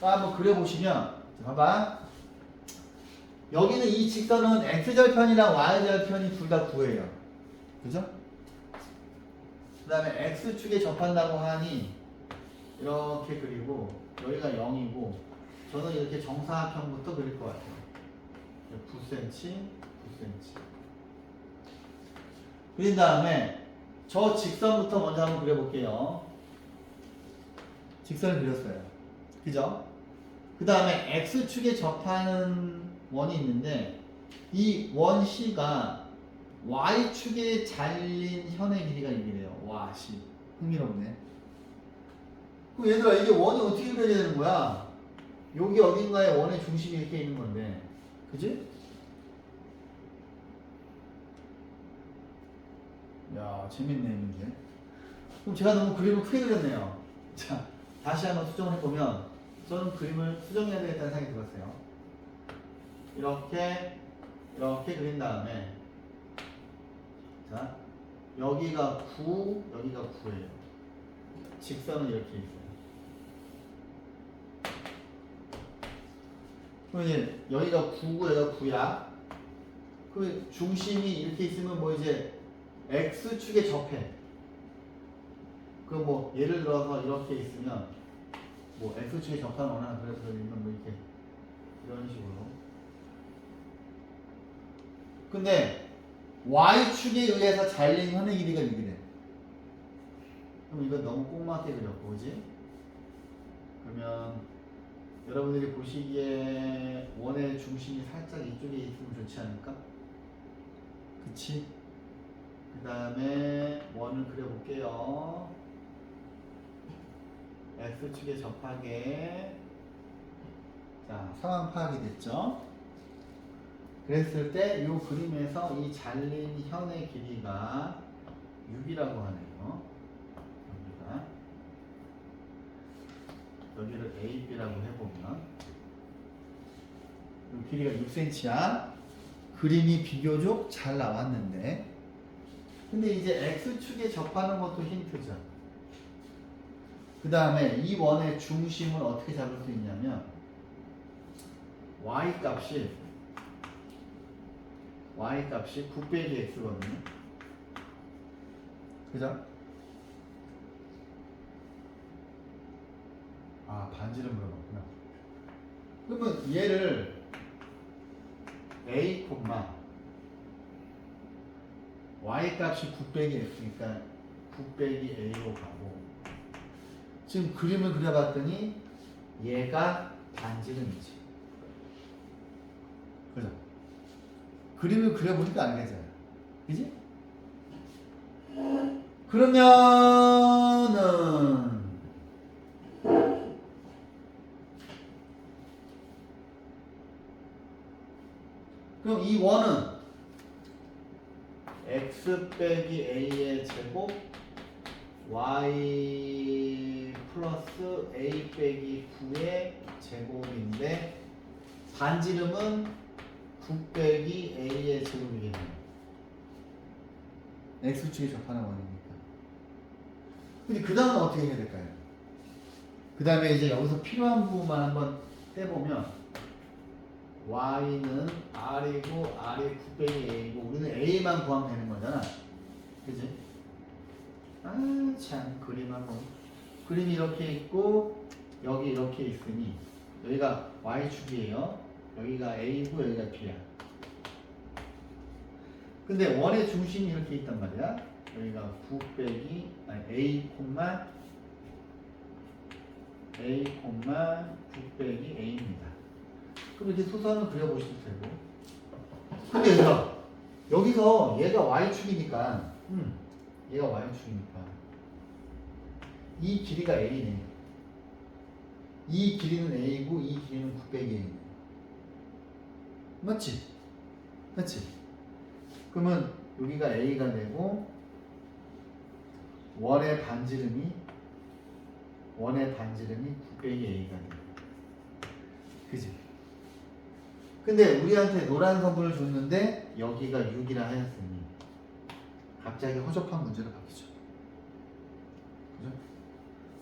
한번 그려보시면 봐봐. 여기는 이 직선은 x절편이랑 y절편이 둘 다 9예요. 그죠? 그 다음에 x축에 접한다고 하니 이렇게 그리고 여기가 0이고 저는 이렇게 정사각형부터 그릴 것 같아요. 9cm, 9cm. 그린 다음에 저 직선부터 먼저 한번 그려볼게요. 직선을 그렸어요. 그죠? 그 다음에 x축에 접하는 원이 있는데 이 원 C가 y축에 잘린 현의 길이가 6이래요. 와, 씨. 흥미롭네. 그럼 얘들아, 이게 원이 어떻게 그려야 되는 거야? 여기 어딘가에 원의 중심이 이렇게 있는 건데. 그지? 야, 재밌네, 문제. 그럼 제가 너무 그림을 크게 그렸네요. 자, 다시 한번 수정을 해보면, 저는 그림을 수정해야 되겠다는 생각이 들었어요. 이렇게 그린 다음에, 자, 여기가 9, 여기가 9예요. 직선은 이렇게 있어요. 그럼 이제 여기가 9고 여기가 9야. 그 중심이 이렇게 있으면 뭐 이제 x축에 접해. 그 뭐 예를 들어서 이렇게 있으면 뭐 x축에 접하는 원하는 그래프를 이면 뭐 이렇게 이런 식으로. 근데 y축에 의해서 잘린 현의 길이가 6이래. 그럼 이건 너무 꼼꼼하게 그렸고, 그지? 그러면 여러분들이 보시기에 원의 중심이 살짝 이쪽에 있으면 좋지 않을까? 그치? 그 다음에 원을 그려볼게요. X축에 접하게. 자, 상황 파악이 됐죠? 그랬을 때 이 그림에서 이 잘린 현의 길이가 6이라고 하네요. 여기를 AB라고 해보면 이 길이가 6cm야. 그림이 비교적 잘 나왔는데 근데 이제 X축에 접하는 것도 힌트죠. 그 다음에 이 원의 중심을 어떻게 잡을 수 있냐면 Y값이 9 빼기 X거든요. 그죠? 아, 반지를 물어봤구나. 그러면 얘를 A, Y 값이 9 빼기 X니까 9 빼기 A로 가고 지금 그림을 그려봤더니 얘가 반지름이지. 그죠? 그림을 그려보니까 알겠잖아요. 그지? 그러면은 그럼 이 원은 x 빼기 a의 제곱 y 플러스 a 빼기 9의 제곱인데 반지름은 9 빼기 a의 제곱이겠네요. x축에 접하는 원이니까. 근데 그 다음은 어떻게 해야 될까요? 그 다음에 이제 여기서 필요한 부분만 한번 떼보면 y는 r이고 r이 9 빼기 a이고 우리는 a만 구하면 되는 거잖아. 그지? 아, 참 그림이 이렇게 있고 여기 이렇게 있으니 여기가 y축이에요. 여기가 a고 여기가 b야. 근데 원의 중심이 이렇게 있단 말이야. 여기가 9 빼기 A 콤마 9 빼기 A입니다. 그럼 이렇게 소선을 그려보셔도 되고. 근데 얘들아, 여기서 얘가 Y축이니까 얘가 Y축이니까 이 길이가 A네. 이 길이는 A고 이 길이는 9 빼기 A네. 맞지? 맞지? 그러면 여기가 A가 되고 원의 반지름이 9 빼기 A가 돼. 그지? 근데 우리한테 노란 선분을 줬는데 여기가 6이라 하였으니 갑자기 허접한 문제로 바뀌죠. 그죠?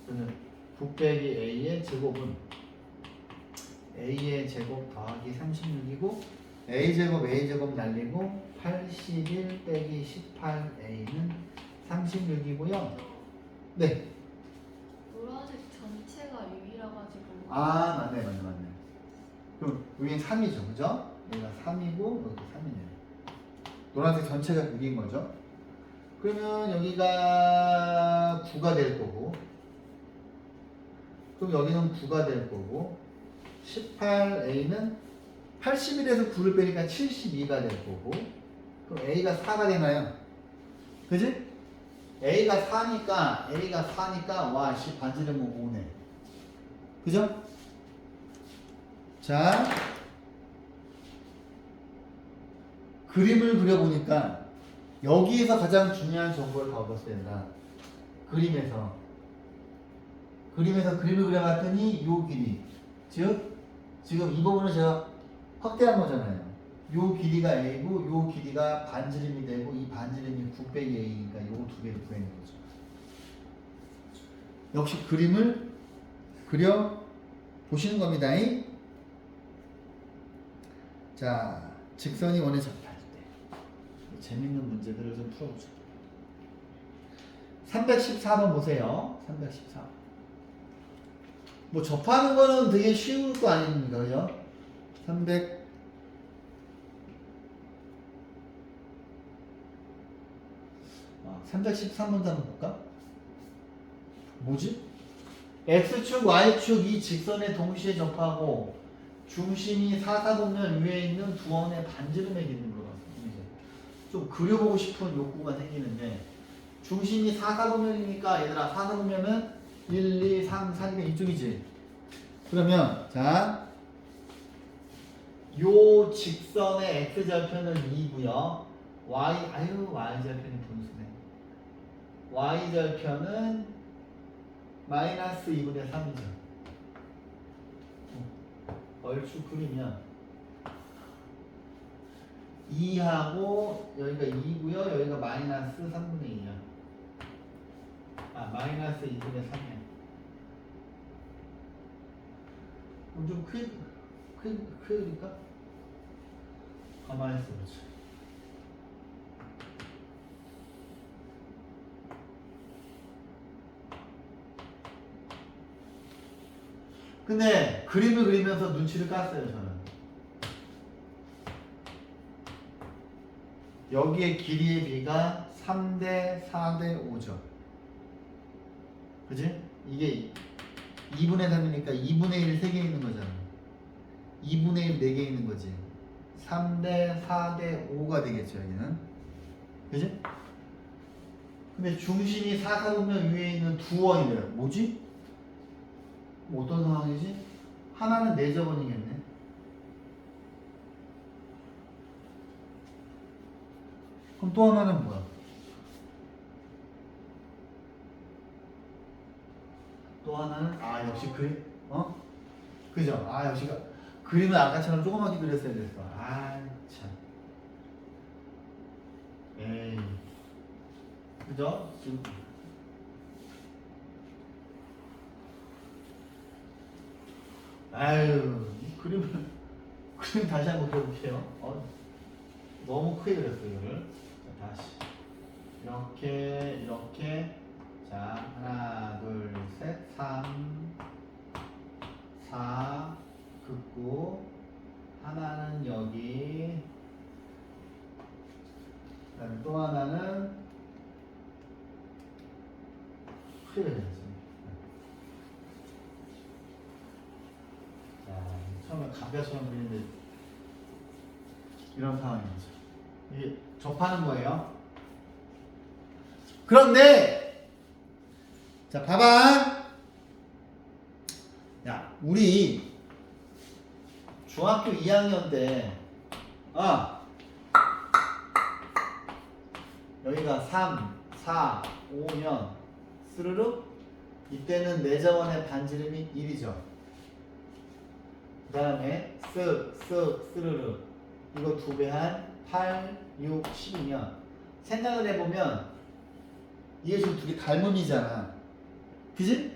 그러면 9 빼기 A의 제곱은 A의 제곱 더하기 36이고 A제곱 날리고 81 빼기 18A는 36이고요. 네. 노란색 전체가 6이라 가지고. 아, 맞네. 그럼 여기는 3이죠, 그죠? 여기가 3이고 여기도 3이네요. 노란색 전체가 6인 거죠. 그러면 여기가 9가 될 거고, 그럼 여기는 9가 될 거고, 18A는 81에서 9를 빼니까 72가 될 거고, 그럼 A가 4가 되나요? 그지? A가 4니까 와, 반지름은 5네. 그죠? 자, 그림을 그려보니까 여기에서 가장 중요한 정보를 다 얻었어야 된다. 그림에서 그림을 그려봤더니 요 길이, 즉 지금 이 부분을 제가 확대한 거잖아요. 요 길이가 A고 요 길이가 반지름이 되고 이 반지름이 9 빼기 A니까 요 두 개를 구해낸 거죠. 역시 그림을 그려 보시는 겁니다. 자, 직선이 원에 접할 때 재밌는 문제들을 좀 풀어보죠. 314번 보세요. 314번. 뭐 접하는 거는 되게 쉬운 거 아닙니까? 그죠? 313번도 한번 볼까? 뭐지? X축, Y축 이 직선에 동시에 접하고 중심이 사사분면 위에 있는 두 원의 반지름에 있는 것 같습니다. 좀 그려보고 싶은 욕구가 생기는데 중심이 사사분면이니까 얘들아 사사분면은 1, 2, 3, 4가 이쪽이지. 그러면 자, 요 직선의 X절편은 2고요. Y절편이 분수네. Y절편은 마이너스 2분의 3이죠. 얼추 그리면 2하고 여기가 2고요. 여기가 마이너스 3분의 2야. 마이너스 2분의 3이야. 그럼 좀 크게 그릴까? 가만히 있어보자. 근데 그림을 그리면서 눈치를 깠어요, 저는. 여기에 길이의 비가 3대 4대 5죠. 그지? 이게 2분의 3이니까 2분의 1 3개 있는 거잖아. 2분의 1 4개 있는 거지. 3대 4대 5가 되겠죠, 여기는. 그지? 근데 중심이 사사분면 위에 있는 두 원이래요. 뭐지? 뭐 어떤 상황이지? 하나는 4저번이겠네. 그럼 또 하나는 뭐야? 또 하나는 역시 그죠? 역시 그림을 아까처럼 조그맣게 그렸어야 됐어. 참. 에이. 그죠? 지금 그림 다시 한번 그려볼게요. 너무 크게 그렸어요, 이거를. 자, 다시. 이렇게. 자, 하나, 둘, 셋, 3, 4, 긋고, 하나는 여기, 그 다음에 또 하나는 풀이가 되겠지. 자, 처음에 감자처럼 그리는데 이런 상황이죠. 이게 접하는 거예요. 그런데 자, 봐봐. 야, 우리 중학교 2학년 때 여기가 3, 4, 5면 스르륵 이때는 내저번의 반지름이 1이죠. 그 다음에 스르륵 이거 2배 한 8, 6, 10이면 생각을 해보면 이게 지금 두 개 닮음이잖아. 그지?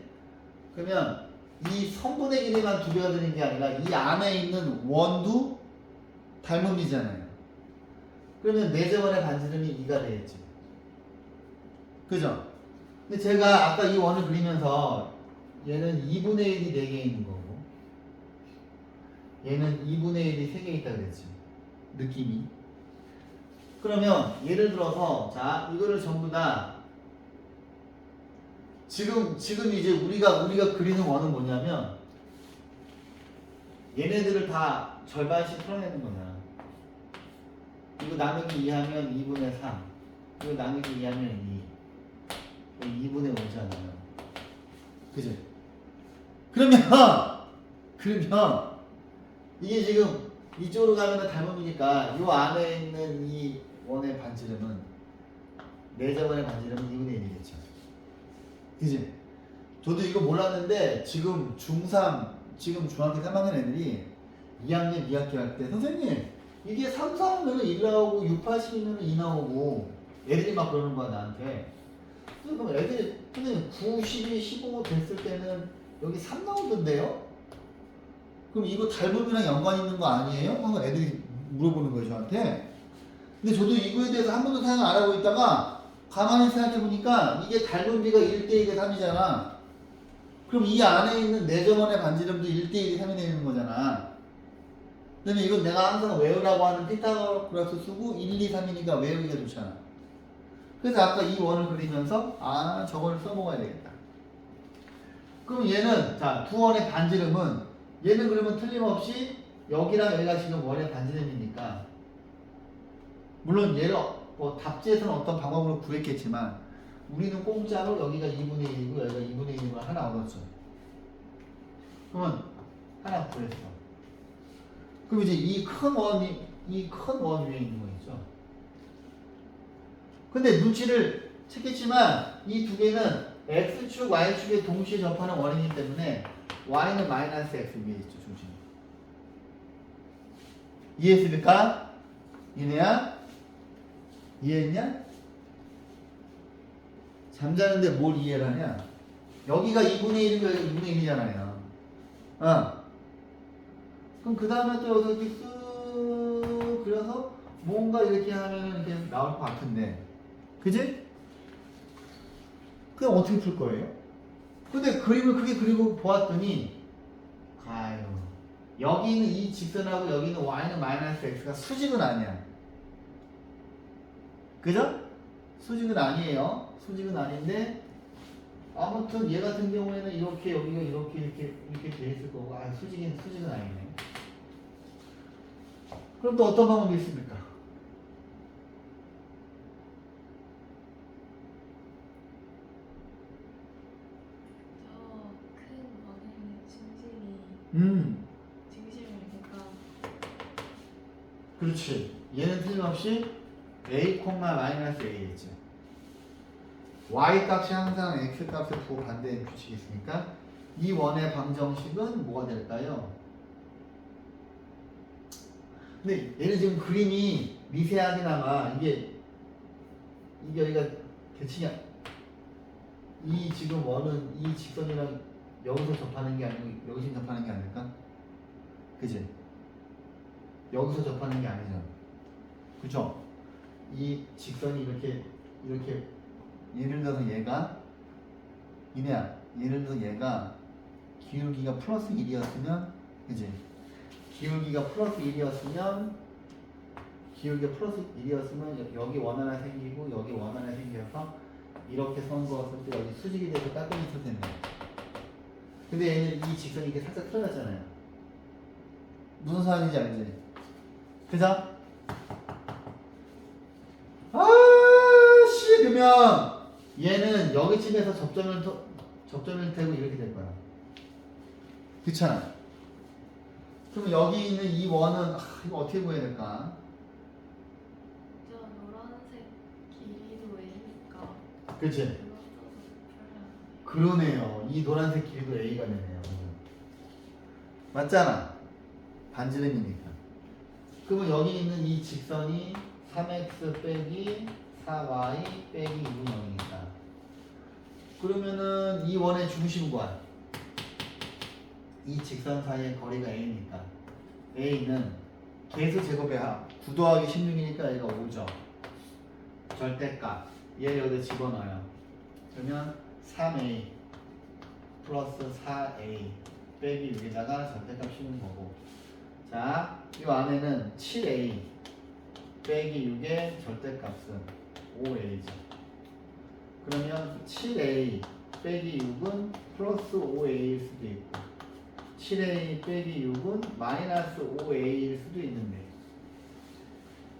그러면 이 선분의 길이만 2배가 되는 게 아니라 이 안에 있는 원도 닮음이잖아요. 그러면 내저번의 반지름이 2가 되겠지. 그죠? 근데 제가 아까 이 원을 그리면서 얘는 2분의 1이 4개 있는 거고 얘는 2분의 1이 3개 있다 그랬지. 느낌이. 그러면 예를 들어서 자 이거를 전부 다 지금 이제 우리가 그리는 원은 뭐냐면 얘네들을 다 절반씩 풀어내는 거야. 이거 나누기 2하면 2분의 3 이거 나누기 2하면 2 2분의 5잖아요. 그지? 그러면 이게 지금 이쪽으로 가면 닮음이니까 이 안에 있는 이 원의 반지름은 내저번의 반지름은 2분의 1이겠죠. 그지? 저도 이거 몰랐는데 지금 중3 지금 중학교 3학년 애들이 2학년 2학기 할 때 선생님 이게 3, 4하면 1 나오고 6, 80이면 2 나오고 애들이 막 그러는 거야 나한테. 그럼 애들이 선생님 9, 12, 15 됐을 때는 여기 3 나오던데요? 그럼 이거 닮음이랑 연관 있는 거 아니에요? 하고 애들이 물어보는 거예요 저한테. 근데 저도 이거에 대해서 한 번도 생각 안 하고 있다가 가만히 생각해 보니까 이게 닮음비가 1대1에 3이잖아. 그럼 이 안에 있는 내저번의 반지름도 1대1이 3이 되는 거잖아. 그다음에 이건 내가 항상 외우라고 하는 피타고라스 쓰고 1, 2, 3이니까 외우기가 좋잖아. 그래서 아까 이 원을 그리면서 저거를 써먹어야 되겠다. 그럼 얘는 자 두 원의 반지름은 얘는 그러면 틀림없이 여기랑 여기가 지금 원의 반지름이니까 물론 얘를 뭐 답지에서는 어떤 방법으로 구했겠지만 우리는 공짜로 여기가 2분의 1이고 여기가 2분의 1이고 하나 얻었죠. 그러면 하나 구했어. 그럼 이제 이 큰 원 위에 있는 거 있죠. 근데 눈치를 채겠지만 이 두 개는 x축, y축에 동시에 접하는 원이기 때문에 y는 마이너스 x 위에 있죠, 중심. 이해했습니까? 이네야? 이해했냐? 잠자는데 뭘 이해를 하냐? 여기가 2분의 1이고 여기가 2분의 1이잖아요. 그럼 그 다음에 또 여기서 이렇게 쓱 그려서 뭔가 이렇게 하면 이렇게 나올 것 같은데. 그지? 그럼 어떻게 풀 거예요? 근데 그림을 크게 그리고 보았더니 여기는 이 직선하고 여기는 y는 마이너스 x가 수직은 아니야. 그죠? 수직은 아니에요. 수직은 아닌데 아무튼 얘 같은 경우에는 이렇게 여기가 이렇게 돼 있을 거고 수직은 아니네. 그럼 또 어떤 방법이 있습니까? 큰 원의 중심이니까 그렇지. 얘는 틀림없이 a, 마이너스 a겠지. y 값이 항상 x 값의 부반대의 규칙이 있으니까 이 원의 방정식은 뭐가 될까요? 근데 얘는 지금 그림이 미세하게나마 이게 여기가 대칭이 이 지금 원은 이 직선이랑 여기서 접하는 게 아니고 여기서 접하는 게 아닐까? 그지? 여기서 접하는 게 아니잖아. 그죠? 이 직선이 이렇게 예를 들어서 얘가 이네야 예를 들어서 얘가 기울기가 플러스 1이었으면 그지? 기울기가 플러스 1이었으면 여기 원 하나 생기고 여기 원 하나 생겨서 이렇게 선 그었을 때 여기 수직이 돼서 깎여져 있을 텐데. 근데 얘는 이 직선이 이렇게 살짝 틀어졌잖아요. 무슨 상황인지 알지? 그죠? 아씨 그러면 얘는 여기쯤에서 접점을 대고 이렇게 될 거야. 그렇잖아. 그럼 여기 있는 이 원은 이거 어떻게 구해야 될까? 저 노란색 길이도 A니까 그치? 그거 써서 그러네요. 이 노란색 길이도 A가 되네요. 맞잖아. 반지름이니까. 그러면 여기 있는 이 직선이 3x 빼기 4y 빼기 2분 0이니까. 그러면은 이 원의 중심과 이 직선 사이의 거리가 A니까 A는 계수 제곱의 합 9 더하기 16이니까 얘가 5죠. 절대값 얘를 여기다 집어넣어요. 그러면 3A 플러스 4A 빼기 6에다가 절대값 씌우는 거고, 자, 이 안에는 7A 빼기 6의 절대값은 5A죠. 그러면 7A 빼기 6은 플러스 5A일 수도 있고 7A 빼기 6은 마이너스 5A일 수도 있는데,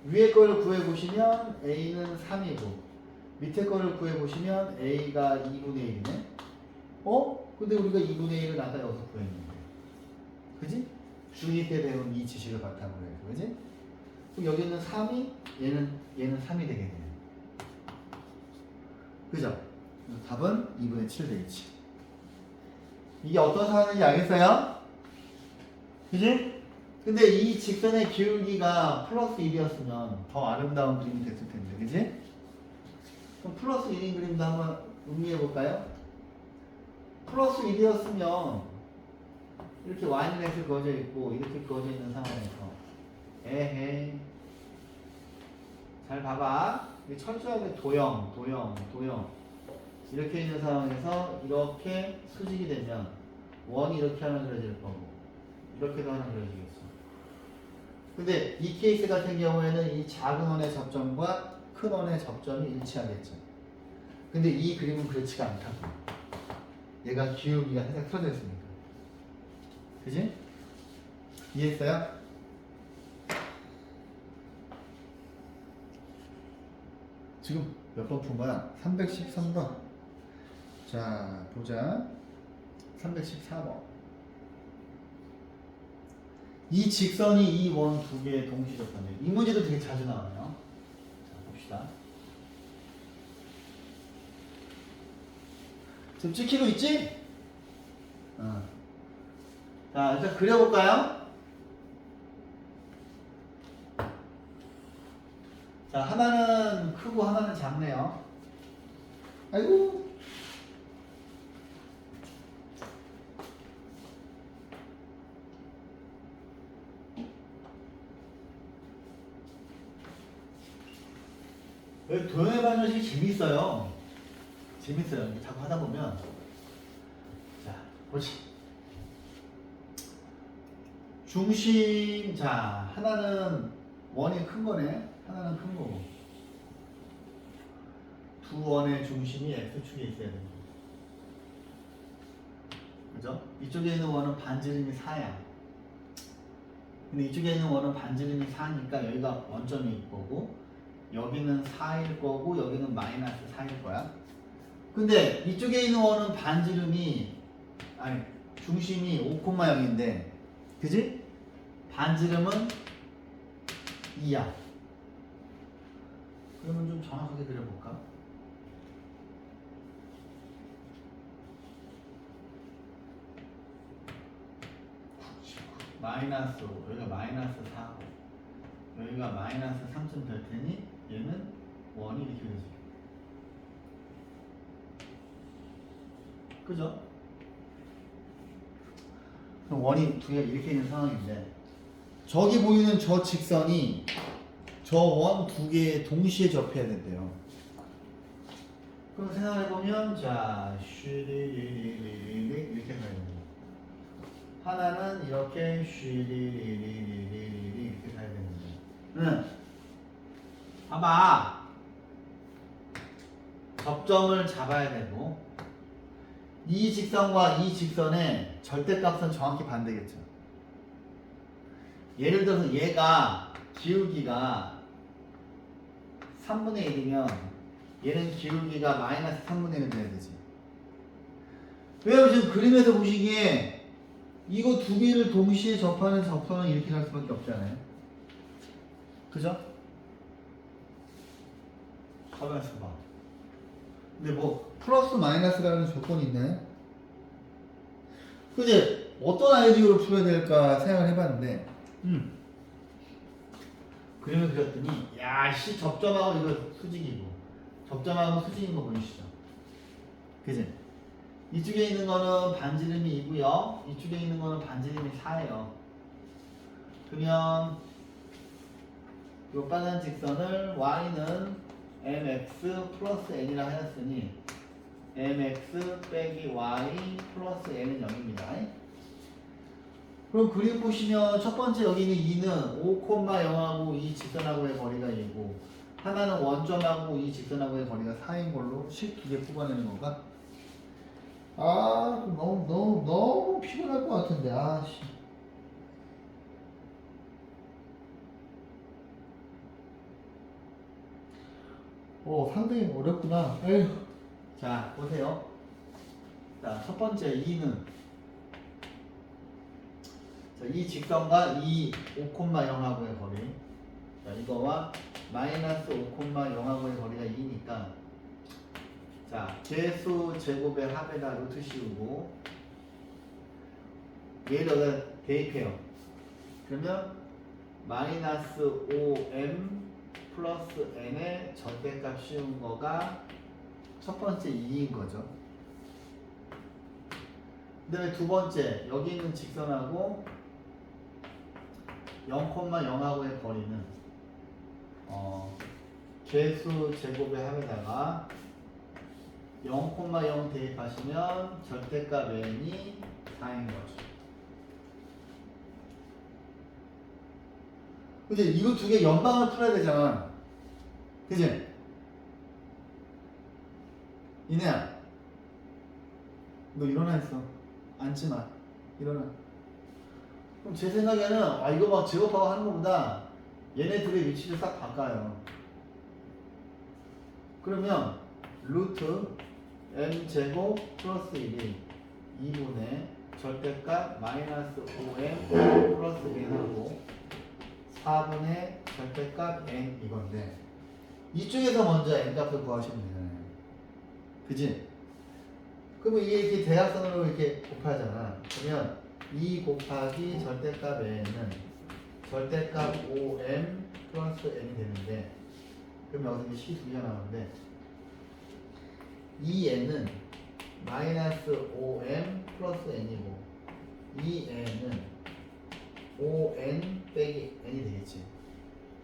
위에 거를 구해보시면 A는 3이고 밑에 거를 구해보시면 A가 2분의 1이네. 근데 우리가 2분의 1을 아까 여기서 구했는데, 그지? 중2 때 배운 이 지식을 바탕으로 해서, 그지? 그럼 여기는 3이 얘는 3이 되겠네요. 그죠? 그래서 답은 2분의 7 되겠지. 이게 어떤 상황인지 알겠어요? 그지? 근데 이 직선의 기울기가 플러스 1이었으면 더 아름다운 그림이 됐을 텐데, 그지? 그럼 플러스 1인 그림도 한번 음미해 볼까요? 플러스 1이었으면 이렇게 y넷이 그어져 있고 이렇게 그어져 있는 상황에서 에헤이, 잘 봐봐. 철저하게 도형 이렇게 있는 상황에서 이렇게 수직이 되면 원이 이렇게 하나 그려질 거고 이렇게도 하나 그려지겠어. 근데 이 케이스 같은 경우에는 이 작은 원의 접점과 큰 원의 접점이 일치하겠죠. 근데 이 그림은 그렇지가 않다고. 얘가 기울기가 살짝 틀어져 있으니까. 그지? 이해했어요? 지금 몇 번 푼 거야? 313번. 자, 보자. 314번. 이 직선이 이 원 두 개의 동시 접점이에요. 이 문제도 되게 자주 나와요. 자, 봅시다. 지금 찍히고 있지? 자, 일단 그려볼까요? 자, 하나는 크고 하나는 작네요. 아이고. 도형의 반전식이 재밌어요. 재밌어요. 자꾸 하다 보면. 자, 보지. 중심, 자, 하나는 원이 큰 거네. 하나는 큰 거고. 두 원의 중심이 X축에 있어야 됩니다. 그죠? 이쪽에 있는 원은 반지름이 4야. 근데 이쪽에 있는 원은 반지름이 4니까 여기가 원점일 거고, 여기는 4일 거고, 여기는 마이너스 4일 거야. 근데 이쪽에 있는 원은 중심이 5,0인데, 그지? 반지름은 2야. 그러면 좀 정확하게 그려볼까? 마이너스 5, 여기가 마이너스 4고 여기가 마이너스 3점 될 테니 얘는 원이 이렇게 되지. 그죠? 그럼 원이 두 개 이렇게 있는 상황인데, 저기 보이는 저 직선이 저 원 두 개에 동시에 접해야 된대요. 그럼 생각해보면, 자, 쉬리리리리리 이렇게 가야 됩니다. 하나는 이렇게 쉬리리리리리 이렇게 가야 되는데, 봐봐. 접점을 잡아야 되고 이 직선과 이 직선의 절대값은 정확히 반대겠죠. 예를 들어서 얘가 기울기가 3분의 1이면 얘는 기울기가 마이너스 3분의 1이 돼야 되지. 왜냐면 지금 그림에서 보시기에 이거 두 개를 동시에 접하는 접선은 이렇게 갈 수밖에 없잖아요. 그죠? 가만있어 봐. 근데 뭐 플러스 마이너스라는 조건이 있나요? 그지? 어떤 아이디어로 풀어야 될까 생각을 해봤는데 그림을 그렸더니 야씨 접점하고 이거 수직이고 접점하고 수직인 거 보이시죠? 그지? 이쪽에 있는 거는 반지름이 2고요 이쪽에 있는 거는 반지름이 4예요. 그러면 요 빨간 직선을 y는 mx 플러스 n이라 하였으니 mx 빼기 y 플러스 n은 0입니다. 그럼 그림 보시면 첫 번째 여기 있는 2는 5,0하고 이 직선하고의 거리가 2고 하나는 원점하고 이 직선하고의 거리가 4인 걸로 식 두 개 뽑아내는 건가? 아 너무 피곤할 것 같은데 아씨. 상당히 어렵구나. 에휴. 자 보세요. 자 첫 번째 2는 이 직선과 이 5,0하고의 거리. 자, 이거와 마이너스 5,0하고의 거리가 2니까 자, 개수 제곱의 합에다 루트 씌우고 얘를 여기다 대입해요. 그러면 마이너스 5m 플러스 n의 절대값 씌운 거가 첫 번째 2인 거죠. 그 다음에 두 번째 여기 있는 직선하고 0,0하고의 거리는 개수 제곱의 합에다가 0,0 대입하시면 절대값 n이 4인 거죠. 그치? 이거 두 개 연방을 풀어야 되잖아. 그치? 이내야 너 일어나 있어. 앉지 마. 일어나. 그럼 제 생각에는 이거 막 제곱하고 하는 것보다 얘네들의 위치를 싹 바꿔요. 그러면 루트 m제곱 플러스 1이 2분의 절대값 마이너스 5m 플러스 1하고 4분의 절대값 n 이건데 이쪽에서 먼저 n 값을 구하시면 되잖아요. 그지? 그러면 이게 이렇게 대각선으로 이렇게 곱하잖아. 그러면 2 곱하기 절대값 n은 절대값 5m 플러스 n이 되는데 그러면 여기서 식이 두 개가 나오는데 이 n은 마이너스 5m 플러스 n이고 이 n은 5n 빼기 n이 되겠지.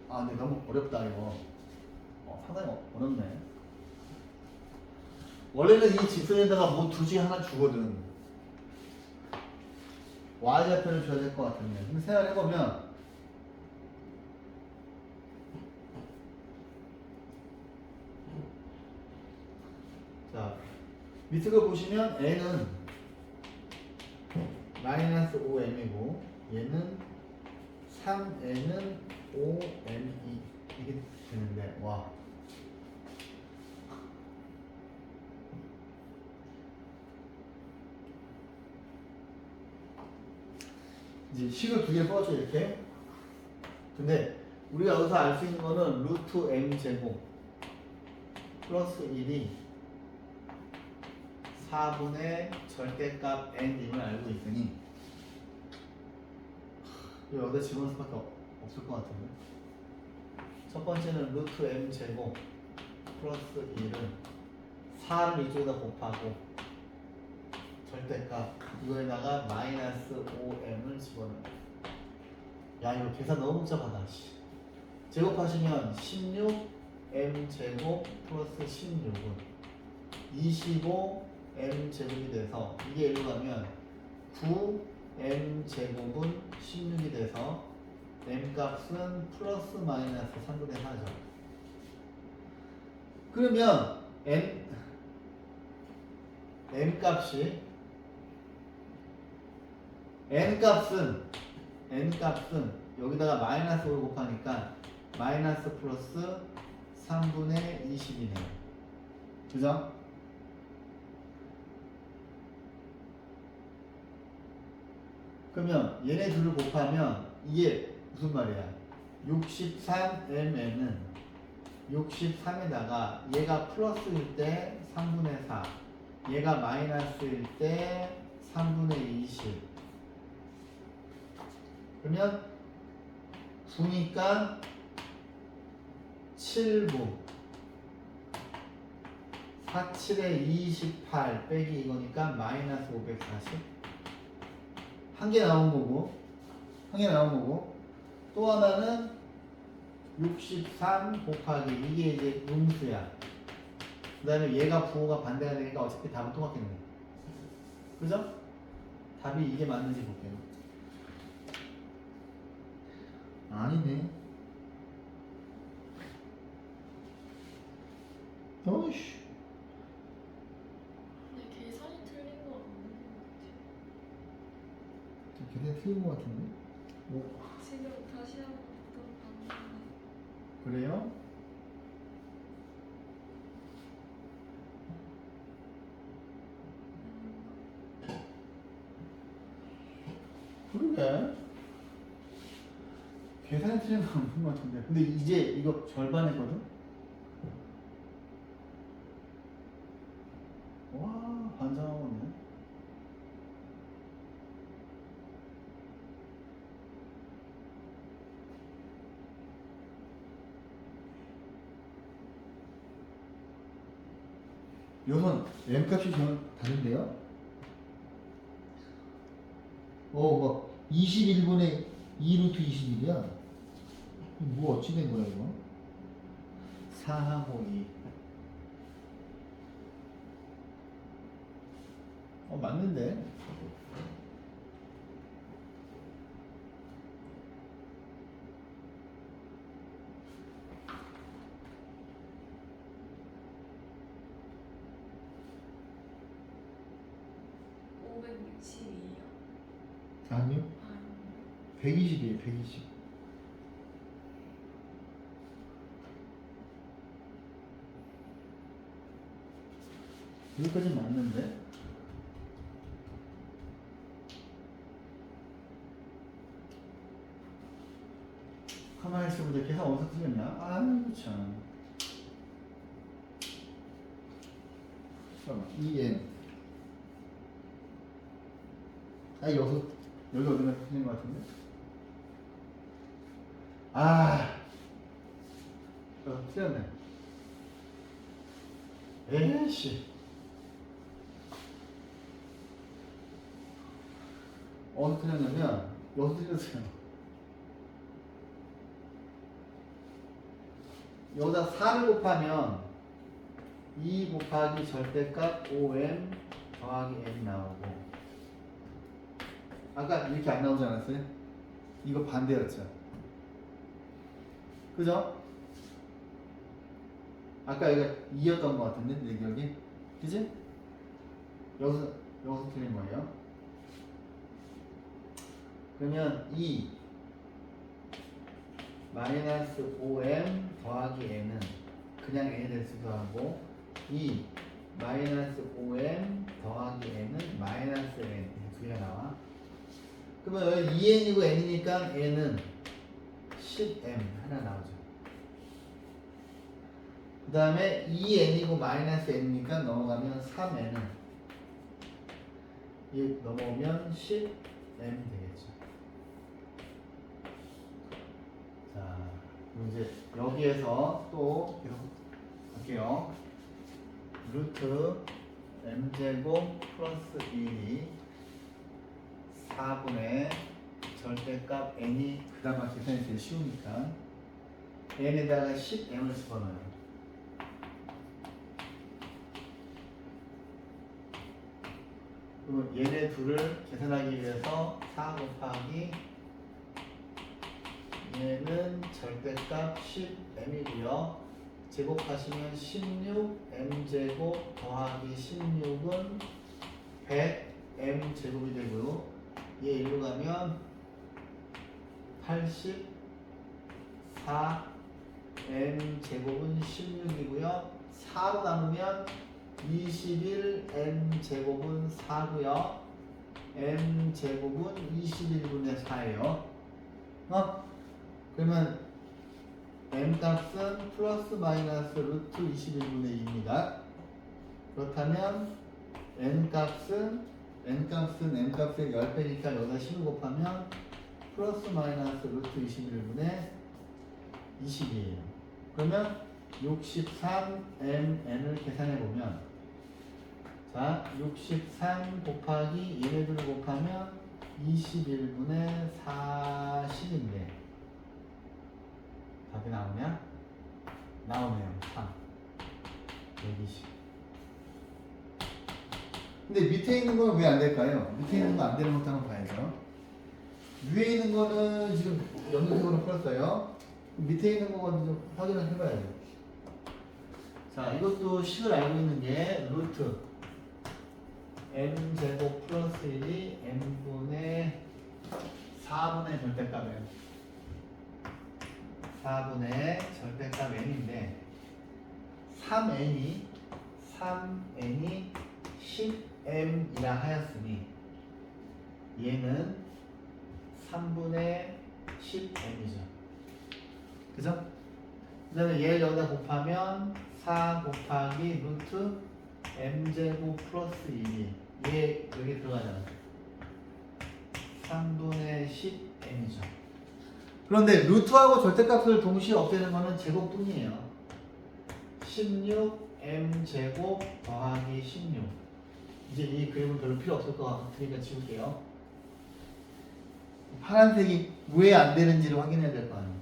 근데 너무 어렵다 이거. 상당히 어렵네. 원래는 이 직선에다가 뭐 둘 중에 하나 주거든. y좌표를 줘야 될 것 같은데 근데 생각해보면 자 밑에 걸 보시면 n은 마이너스 5m이고 얘는 3n은 5m 이게 되는데 와 이제 식을 두 개 써줘 이렇게. 근데 우리가 여기서 알 수 있는 거는 루트 m 제곱 플러스 1이 4분의 절대값 n임을 알고 있으니 여기다 집어넣을 수밖에 없을 것 같은데. 첫 번째는 루트 m 제곱 플러스 1은 4를 이쪽에다 곱하고 절대값 이거에다가 마이너스 5m을 집어넣어요. 야 이거 계산 너무 복잡하다. 제곱하시면 16m 제곱 플러스 16은 25m 제곱이 돼서 이게 일로 가면 9m 제곱은 16이 돼서 m 값은 플러스 마이너스 3분의 4죠. 그러면 n 값은 여기다가 마이너스 5를 곱하니까 마이너스 플러스 3분의 20이네요. 그죠? 그러면 얘네 둘을 곱하면 이게 무슨 말이야? 63mn은 63에다가 얘가 플러스일 때 3분의 4, 얘가 마이너스일 때 3분의 20. 그러면 9니까 7부 47에 28 빼기 이거니까 마이너스 540. 한 개 나온 거고 또 하나는 63 곱하기 이게 이제 음수야. 그 다음에 얘가 부호가 반대가 되니까 어차피 답은 똑같겠네. 그죠? 답이 이게 맞는지 볼게요. 아니네. 어이씨. 근데 계산이 틀린 거 없는 것 계산이 틀린 것 같은데? 오. 같아. 지금 다시 한번 또 봤는데. 그래요? 그러게. 계산이 틀린 거 없는 것 같은데. 근데 이제 이거 절반이거든? 와, 반장하고네. 요선 M값이 좀 다른데요? 뭐 21분의 2루트 21이야. 뭐 어찌 된 거야 이거? 4하고 2. 맞는데? 아니요. 120이에요, 120. 여기까지 맞는데? 가만히 있어보자. 계산 어디서 틀렸냐? 아유, 참. 잠깐만, 2n. 여기 어디가 틀린 것 같은데? 틀렸네. 에이씨. 어디서 틀렸냐면, 여기서 틀렸어요. 여기다 4를 곱하면 2 곱하기 절대값 5m 더하기 n 나오고, 아까 이렇게 안 나오지 않았어요? 이거 반대였죠. 그죠? 아까 여기가 2였던 것 같은데 내 기억이? 그지? 여기서 틀린 거예요. 그러면 2 마이너스 5m 더하기 n은 그냥 n이 될 수도 하고, 2 마이너스 5m 더하기 n은 마이너스 n 두 개가 나와. 그러면 여기 2n이고 n이니까 n은 10m 하나 나오죠. 그 다음에 2n이고 마이너스 n이니까 넘어가면 3n은 이 넘어오면 10m 되겠죠. 자, 그럼 이제 여기에서 또 계속 할게요. 루트 m제곱 플러스 1이 4분의 절대값 n이 그나마 계산이 제일 쉬우니까 n에다가 10m을 집어넣어요. 그러면 얘네 둘을 계산하기 위해서 4 곱하기 얘는 절대값 10m이고요. 제곱하시면 16m제곱 더하기 16은 100m제곱이 되고요. 얘 일로 가면 84m제곱은 16이고요. 4로 나누면 21m제곱은 4고요. m제곱은 21분의 4예요. 그러면 m값은 플러스 마이너스 루트 21분의 2입니다. 그렇다면 n값은 m값의 10배니까 여기다 10을 곱하면 플러스 마이너스 루트 21분의 20이에요. 그러면 63mn을 계산해보면, 자, 63 곱하기 얘네들을 곱하면 21분의 40인데 답이 나오냐? 나오네요. 3 120. 근데 밑에 있는 건 왜 안 될까요? 밑에 있는 거 안 되는 것도 한번 봐야죠. 위에 있는 거는 지금 연두색으로 풀었어요. 밑에 있는 거는 좀 확인을 해봐야죠. 자, 이것도 식을 알고 있는 게 루트 m제곱 플러스 1이 m분의 4분의 절대값이에요. 4분의 절대값 n인데 3n이 10m이라 하였으니 얘는 3분의 10m이죠. 그죠? 그 다음에 얘를 여기다 곱하면 4 곱하기 루트 m제곱 플러스 1이 얘 여기 들어가잖아. 3분의 10m이죠. 그런데 루트하고 절대값을 동시에 없애는 거는 제곱뿐이에요. 16m제곱 더하기 16. 이제 이 그림은 별로 필요 없을 것 같으니까 지울게요. 파란색이 왜 안 되는지를 확인해야 될 거 아니에요.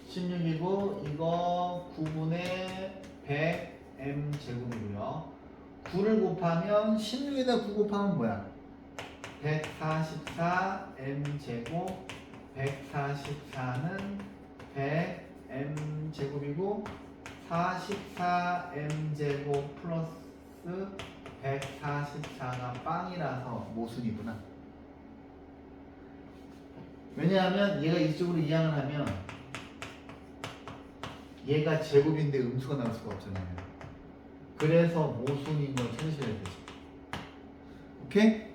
16이고 이거 9분의 100m제곱이고요. 9를 곱하면 16에다 9 곱하면 뭐야? 144m제곱 144는 100m제곱이고 44m제곱 플러스 144가 빵이라서 모순이구나. 왜냐하면 얘가 이쪽으로 이항을 하면 얘가 제곱인데 음수가 나올 수가 없잖아요. 그래서 모순인 걸 찾으셔야 되죠. 오케이?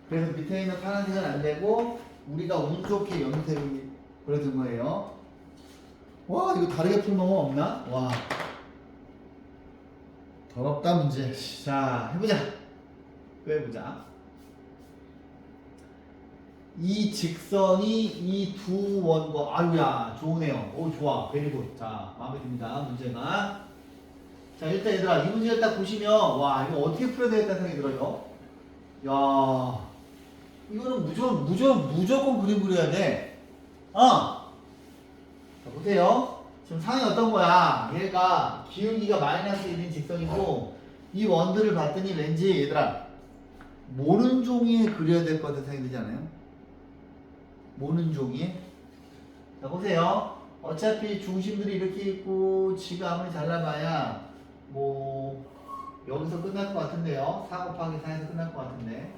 그래서 밑에 있는 파란색은 안 되고 우리가 운 좋게 연색이 그려둔 거예요. 와, 이거 다르게 푼 놈은 없나? 와, 더럽다 문제. 자, 해보자. 또 해보자. 이 직선이 이 두 원과, 아유야, 좋으네요. 오, 좋아. 베리굿. 자, 마음에 듭니다. 문제가. 자, 일단 얘들아, 이 문제를 딱 보시면, 와, 이거 어떻게 풀어야 되겠다는 생각이 들어요. 야, 이거는 무조건 그림 그려야 돼. 자, 보세요. 지금 상황이 어떤 거야? 얘가 기울기가 마이너스 1인 직선이고, 이 원들을 봤더니 왠지 얘들아, 모는 종이에 그려야 될 것 같은 생각이 들지 않아요? 모는 종이에? 자, 보세요. 어차피 중심들이 이렇게 있고, 지가 아무리 잘라봐야, 뭐, 여기서 끝날 것 같은데요. 4 곱하기 4에서 끝날 것 같은데.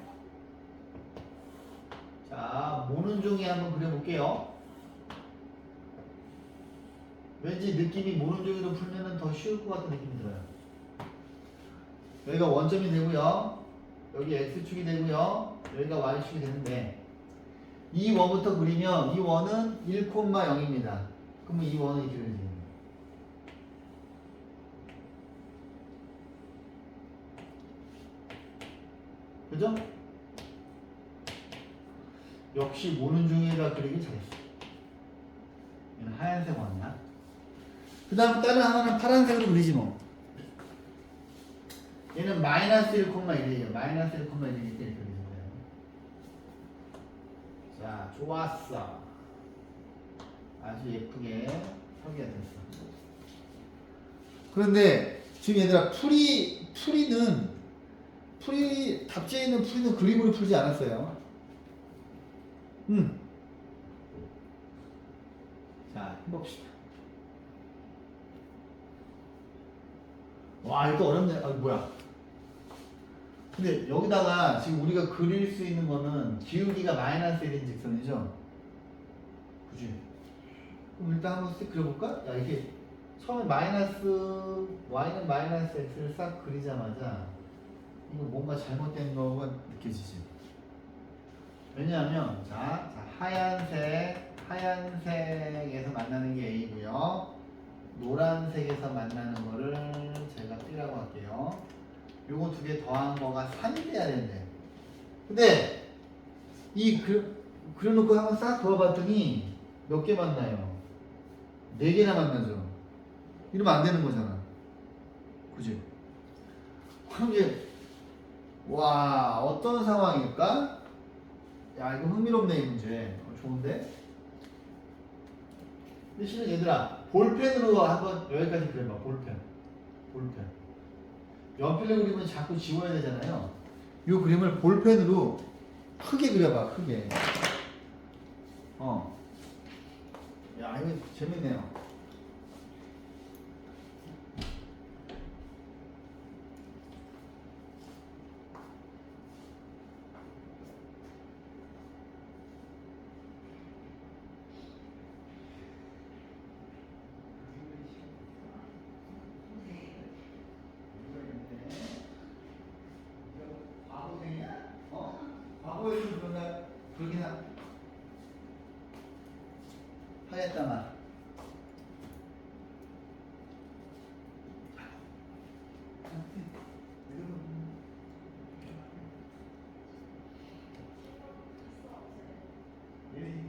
자, 모는 종이 한번 그려볼게요. 왠지 느낌이 모는 종이로 풀면 더 쉬울 것 같은 느낌이 들어요. 여기가 원점이 되고요. 여기 x축이 되고요. 여기가 y축이 되는데 이 원부터 그리면 이 원은 1,0입니다. 그러면 이 원은 이렇게 그려집니다. 그죠? 역시 모는 종이에다 그리기 잘했어. 얘는 하얀색 원이야. 그 다음 다른 하나는 파란색으로 그리지 뭐. 얘는 마이너스 1,1이에요. 마이너스 1,1이기 때문에 그리는 거예요. 자, 좋았어. 아주 예쁘게 설계가 됐어. 그런데 지금 얘들아 답지에 있는 풀이는 그림으로 풀지 않았어요. 자, 해봅시다. 와 이거 어렵네. 아 뭐야. 근데 여기다가 지금 우리가 그릴 수 있는 거는 기울기가 마이너스 1인 직선이죠. 그지? 그럼 일단 한번 쓱 그려볼까? 야 이렇게 처음에 마이너스 y는 마이너스 x를 싹 그리자마자 이거 뭔가 잘못된 거가 느껴지지. 왜냐하면 자 하얀색에서 만나는 게 A고요. 노란색에서 만나는 거를 제가 B라고 할게요. 요거 두 개 더한 거가 3이 돼야 된대. 근데 이 그려놓고 한번 싹 그어봤더니 몇 개 만나요? 4개나 만나죠. 이러면 안 되는 거잖아. 그지? 그럼 이제 와 어떤 상황일까? 야 이거 흥미롭네 이 문제. 좋은데? 대신에 얘들아 볼펜으로 한번 여기까지 그려봐. 볼펜 연필로 그리면 자꾸 지워야 되잖아요. 이 그림을 볼펜으로 크게 그려봐. 크게. 야 이거 재밌네요. 과거에는 그런가 그러긴 하였다만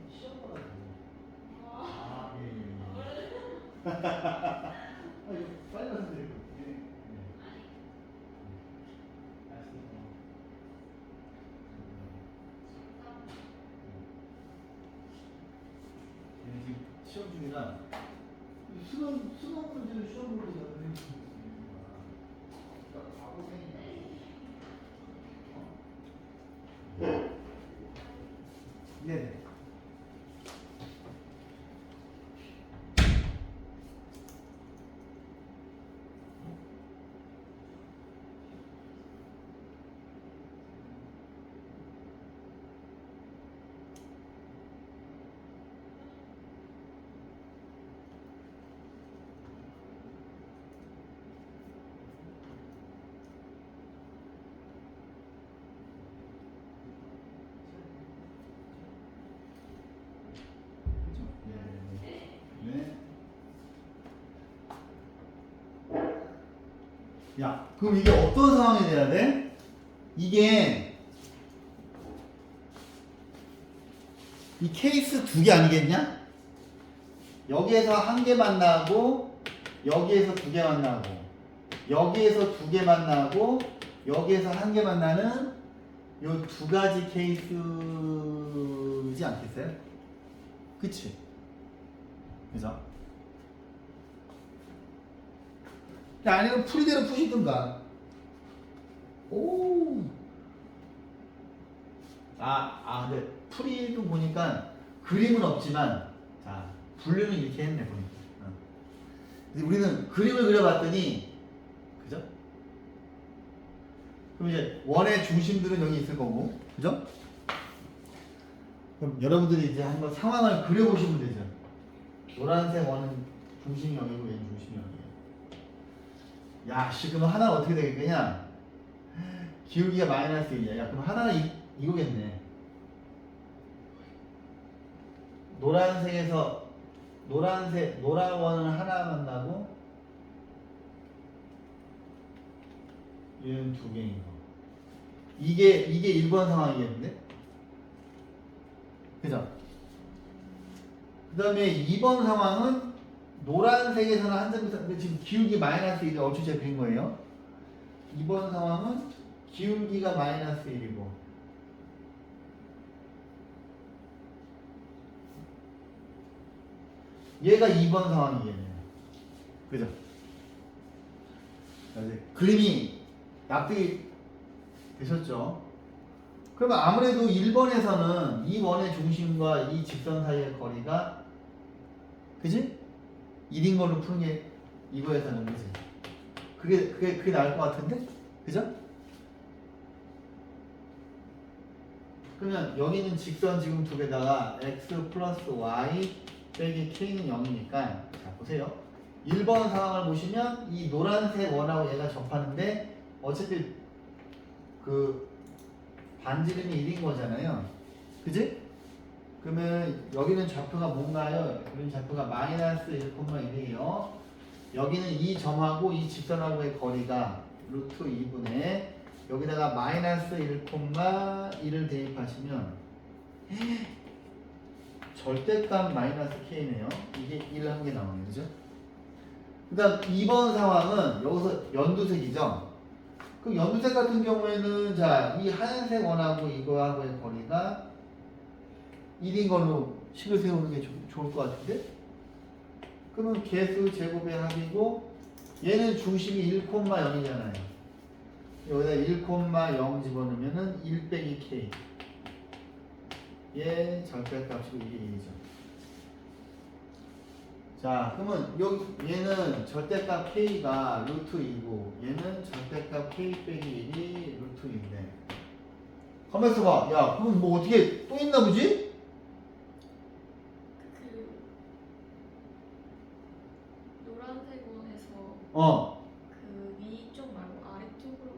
시험 봐가지고 빨리 말씀드릴게요. 지금 시험 중이라 수능 문제를 시험 보고 있는 네. 네. 야, 그럼 이게 어떤 상황이 돼야 돼? 이게 이 케이스 2개 아니겠냐? 여기에서 1개 만나고 여기에서 2개 만나고 여기에서 2개 만나고 여기에서 1개 만나는 요 2가지 케이스지 않겠어요? 그치? 그죠? 아니면 풀이대로 푸시든가. 오. 근데 풀이도 보니까 그림은 없지만, 자, 분류는 이렇게 했네, 보니까. 근데 우리는 그림을 그려봤더니, 그죠? 그럼 이제 원의 중심들은 여기 있을 거고, 그죠? 그럼 여러분들이 이제 한번 상황을 그려보시면 되죠. 노란색 원은 중심이 여기고 얘는 중심이 여기에요. 야, 씨, 그럼 하나는 어떻게 되겠냐? 기울기가 마이너스 1이야. 야, 그럼 하나는 이거겠네. 노란 원은 하나 만나고 얘는 2개인 거. 이게 1번 상황이겠는데? 그죠? 그 다음에 2번 상황은 노란색에서는 한 점에서 지금 기울기 마이너스 1이 어초제 그린 거예요. 2번 상황은 기울기가 마이너스 1이고 얘가 2번 상황이겠네요. 그죠? 그림이 납득이 되셨죠? 그러면 아무래도 1번에서는 이 원의 중심과 이 직선 사이의 거리가 그지? 1인 걸로 푸는 게 이거에서는 그지? 그게 나을 것 같은데? 그죠? 그러면 여기는 직선 지금 두 개다가 x 플러스 y 빼기 k는 0이니까 자 보세요. 1번 상황을 보시면 이 노란색 원하고 얘가 접하는데 어차피 그 반지름이 1인 거잖아요. 그지? 그러면 여기는 좌표가 뭔가요? 여기는 좌표가 마이너스 1,1이에요. 여기는 이 점하고 이 직선하고의 거리가 루트 2분의 여기다가 마이너스 1,1을 대입하시면 절대값 마이너스 k네요. 이게 1 한 개 나오네요. 그죠? 그 다음 2번 상황은 여기서 연두색이죠. 그럼 연두색 같은 경우에는 자, 이 하얀색 원하고 이거하고의 거리가 1인 걸로 식을 세우는 게 좋을 것 같은데? 그러면 개수 제곱의 합이고 얘는 중심이 1,0이잖아요. 여기다 1,0 집어넣으면은 1 빼기 k. 얘 절대값이고 이게 1이죠. 자, 그러면 여기 얘는 절대값 k가 루트 2고 얘는 절대값 k 빼기 1이 루트 2인데 가만있어 봐. 야, 그럼 뭐 어떻게 또 있나 보지? 그 노란색 원에서 어. 그 위쪽 말고 아래쪽으로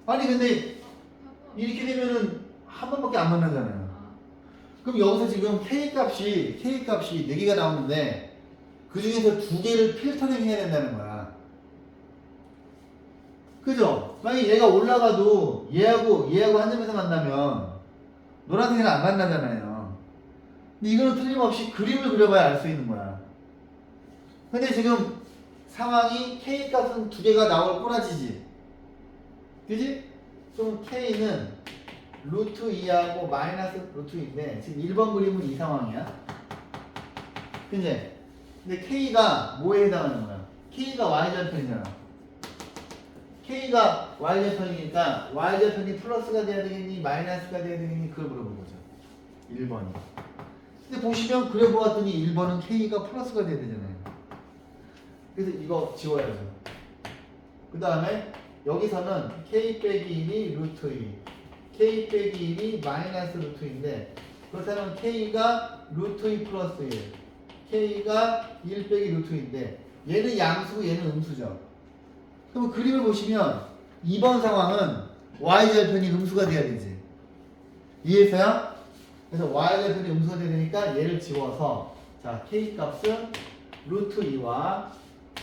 아니 근데 하고 이렇게 되면은 한 번밖에 안 만나잖아요. 그럼 여기서 지금 K값이 4개가 나오는데 그 중에서 2개를 필터링 해야 된다는 거야. 그죠? 만약에 얘가 올라가도 얘하고 한 점에서 만나면 노란색이랑 안 만나잖아요. 근데 이거는 틀림없이 그림을 그려봐야 알 수 있는 거야. 근데 지금 상황이 K값은 2개가 나올 꼬라지지. 그지? 그럼 K는 루트 2하고 마이너스 루트 2인데 지금 1번 그림은 이 상황이야. 그치? 근데 K가 뭐에 해당하는 거야? K가 Y절편이잖아. K가 Y절편이니까 Y절편이 플러스가 돼야 되겠니? 마이너스가 돼야 되겠니? 그걸 물어본 거죠. 1번이. 근데 보시면 그려보았더니 1번은 K가 플러스가 돼야 되잖아요. 그래서 이거 지워야죠. 그 다음에 여기서는 K 빼기 1이 루트 2. K 빼기 1이 마이너스 루트 2인데 그렇다면 K가 루트 2 플러스 1 K가 1 빼기 루트 2인데 얘는 양수고 얘는 음수죠. 그럼 그림을 보시면 2번 상황은 Y절편이 음수가 돼야 되지. 이해했어요? 그래서 Y절편이 음수가 돼야 되니까 얘를 지워서 자 K값은 루트 2와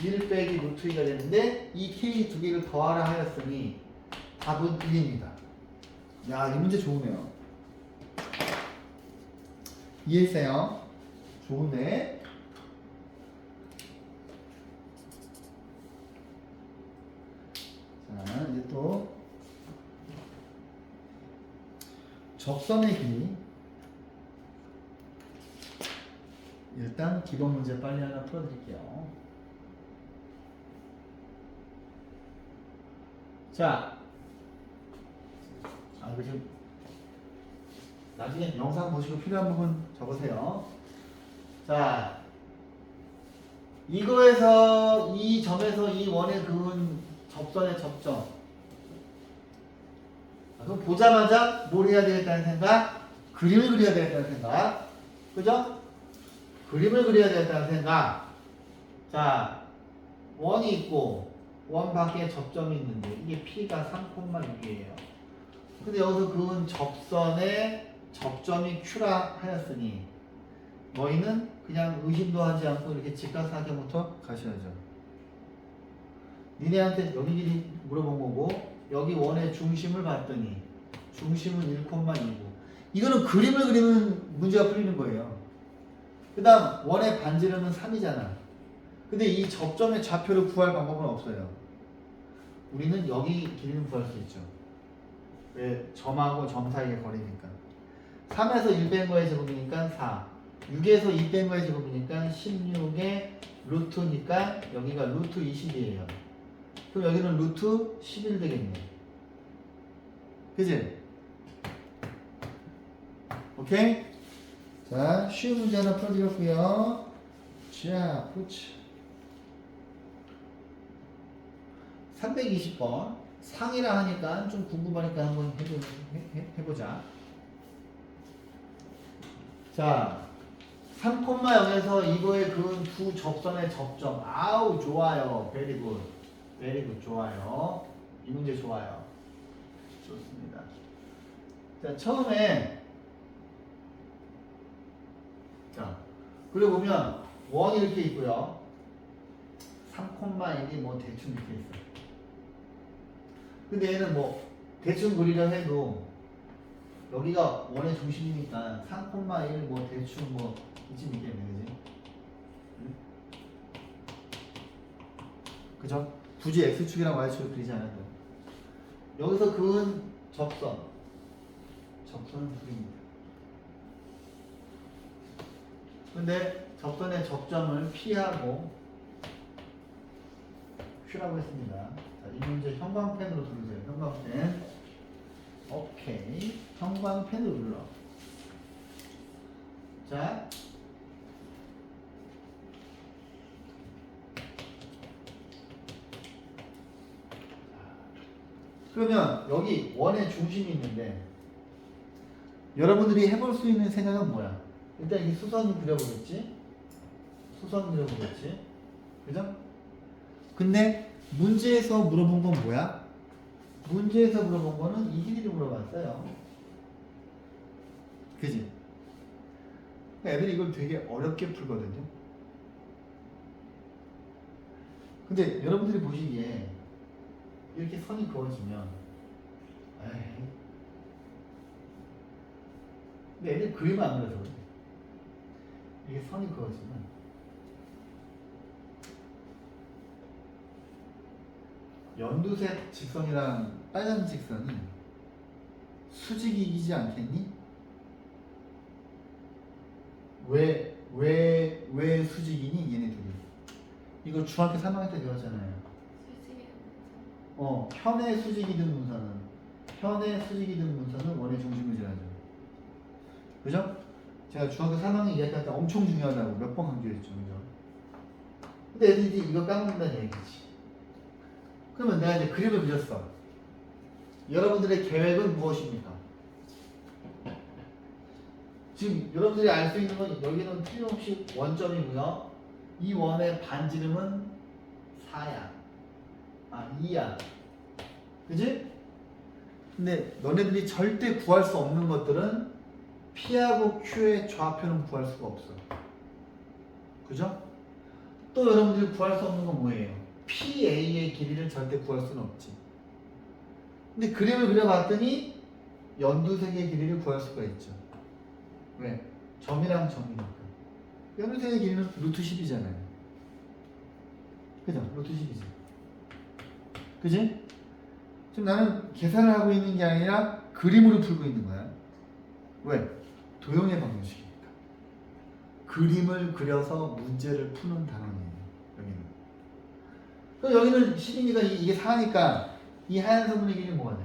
1 빼기 루트 2가 되는데 이 K 두 개를 더하라 하였으니 답은 1입니다. 야, 이 문제 좋으네요. 이해했어요? 좋은데? 자, 이제 또 접선의 길이. 일단 기본 문제 빨리 하나 풀어드릴게요. 자, 이거 지금 나중에 영상 보시고 필요한 부분 적으세요. 자, 이거에서 이 점에서 이 원에 그은 접선의 접점. 그럼 보자마자 뭘 해야 되겠다는 생각? 그림을 그려야 되겠다는 생각. 그죠? 그림을 그려야 되겠다는 생각. 자, 원이 있고 원 밖에 접점이 있는데 이게 P가 3,6이에요. 근데 여기서 그은 접선의 접점이 Q라 하였으니 너희는 그냥 의심도 하지 않고 이렇게 직각사각형부터 가셔야죠. 니네한테 여기 길이 물어본 거고 여기 원의 중심을 봤더니 중심은 1,2고 이거는 그림을 그리는 문제가 풀리는 거예요. 그 다음 원의 반지름은 3이잖아. 근데 이 접점의 좌표를 구할 방법은 없어요. 우리는 여기 길이는 구할 수 있죠. 왜? 점하고 점 사이의 거리니까. 3에서 1 뺀 거의 제곱이니까 4. 6에서 2 뺀 거의 제곱이니까 16의 루트니까 여기가 루트 20이에요. 그럼 여기는 루트 11 되겠네. 그치? 오케이? 자, 쉬운 문제 하나 풀어드렸고요. 자, 그렇지. 320번 상이라 하니까 좀 궁금하니까 한번 해보자. 자, 3,0에서 이거의 그 두 접선의 접점. 아우 좋아요. 베리 굿. 베리 굿 좋아요. 이 문제 좋아요. 좋습니다. 자, 처음에 자, 그리고 보면 원이 이렇게 있고요. 3,1이 뭐 대충 이렇게 있어요. 근데 얘는 뭐 대충 그리려 해도 여기가 원의 중심이니까 3,1 뭐 대충 뭐 이쯤 있겠네, 그지? 응? 그죠? 굳이 x축이랑 y축을 그리지 않아도 여기서 그은 접선은 둘입니다. 근데 접선의 접점을 피하고 Q라고 했습니다. 자, 이 문제 형광펜으로 누르세요. 형광펜. 오케이. 형광펜으로 눌러. 자. 그러면 여기 원의 중심이 있는데 여러분들이 해볼 수 있는 생각은 뭐야? 일단 이 수선 그려보겠지? 수선 그려보겠지? 그죠? 근데 문제에서 물어본 건 뭐야? 문제에서 물어본 거는 이 길이를 물어봤어요. 그지? 애들이 이걸 되게 어렵게 풀거든요. 근데 여러분들이 보시기에 이렇게 선이 그어지면 에이. 근데 애들 그림을 안 그려서 그래. 이게 선이 그어지면 연두색 직선이랑 빨간 직선이 수직이지 않겠니? 왜 수직이니? 얘네 둘이. 이거 중학교 3학년 때 배웠잖아요. 현의 수직이든 문선은 원의 중심을 지나죠. 그죠? 제가 중학교 3학년 이야기할 때 엄청 중요하다고 몇 번 강조했죠. 그죠? 근데 애들이 이거 까먹는다는 얘기지. 그러면 내가 이제 그림을 그렸어. 여러분들의 계획은 무엇입니까? 지금 여러분들이 알 수 있는 건 여기는 틀림없이 원점이고요. 이 원의 반지름은 4야. 2야. 그지? 근데 너네들이 절대 구할 수 없는 것들은 P하고 Q의 좌표는 구할 수가 없어. 그죠? 또 여러분들이 구할 수 없는 건 뭐예요? PA의 길이를 절대 구할 수는 없지. 근데 그림을 그려봤더니 연두색의 길이를 구할 수가 있죠. 왜? 점이랑 점이니까. 연두색의 길이는 루트 10이잖아요. 그죠? 루트 10이지. 그지? 지금 나는 계산을 하고 있는 게 아니라 그림으로 풀고 있는 거야. 왜? 도형의 방정식이니까. 그림을 그려서 문제를 푸는 단원이에요. 여기는. 그럼 여기는 10이니까 이게 4니까 이 하얀 선분의 길이는 뭐가 돼?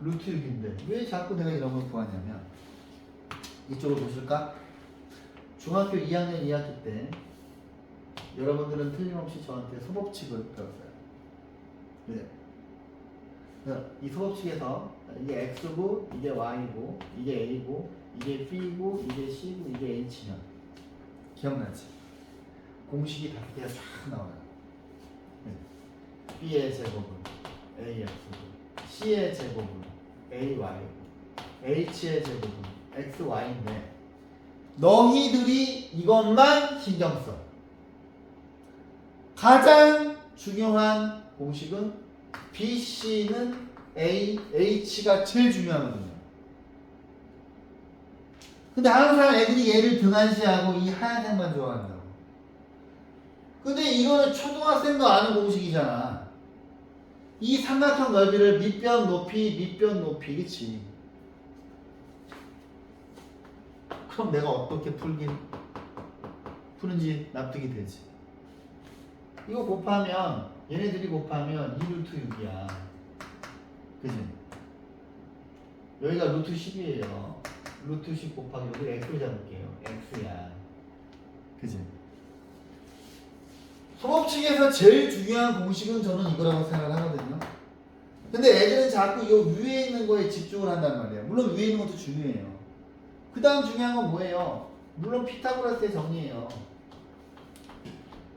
루트 6인데 왜 자꾸 내가 이런 걸 구하냐면 이쪽으로 보실까? 중학교 2학년 2학기 때 여러분들은 틀림없이 저한테 소법칙을 배웠어요. 네. 이 소법칙에서 이게 X고 이게 Y고 이게 A고 이게 B고 이게 C고 이게 H면 기억나지? 공식이 5개가 쫙 나와요. 네. B의 제곱은 AX고 C의 제곱은 AY고 H의 제곱은 XY인데 너희들이 이것만 신경 써. 가장 중요한 공식은 BC는 A, H가 제일 중요하거든요. 근데 항상 애들이 얘를 등한시하고 이 하얀색만 좋아한다고. 근데 이거는 초등학생도 아는 공식이잖아. 이 삼각형 넓이를 밑변 높이, 그치? 그럼 내가 어떻게 푸는지 납득이 되지. 이거 곱하면 얘네들이 곱하면 2루트 6이야. 그지? 여기가 루트 10이에요. 루트 10 곱하기 여기 x를 잡을게요. x야. 그지? 소법칙에서 제일 중요한 공식은 저는 이거라고 생각을 하거든요. 근데 애들은 자꾸 요 위에 있는 거에 집중을 한단 말이에요. 물론 위에 있는 것도 중요해요. 그 다음 중요한 건 뭐예요? 물론 피타고라스의 정리예요.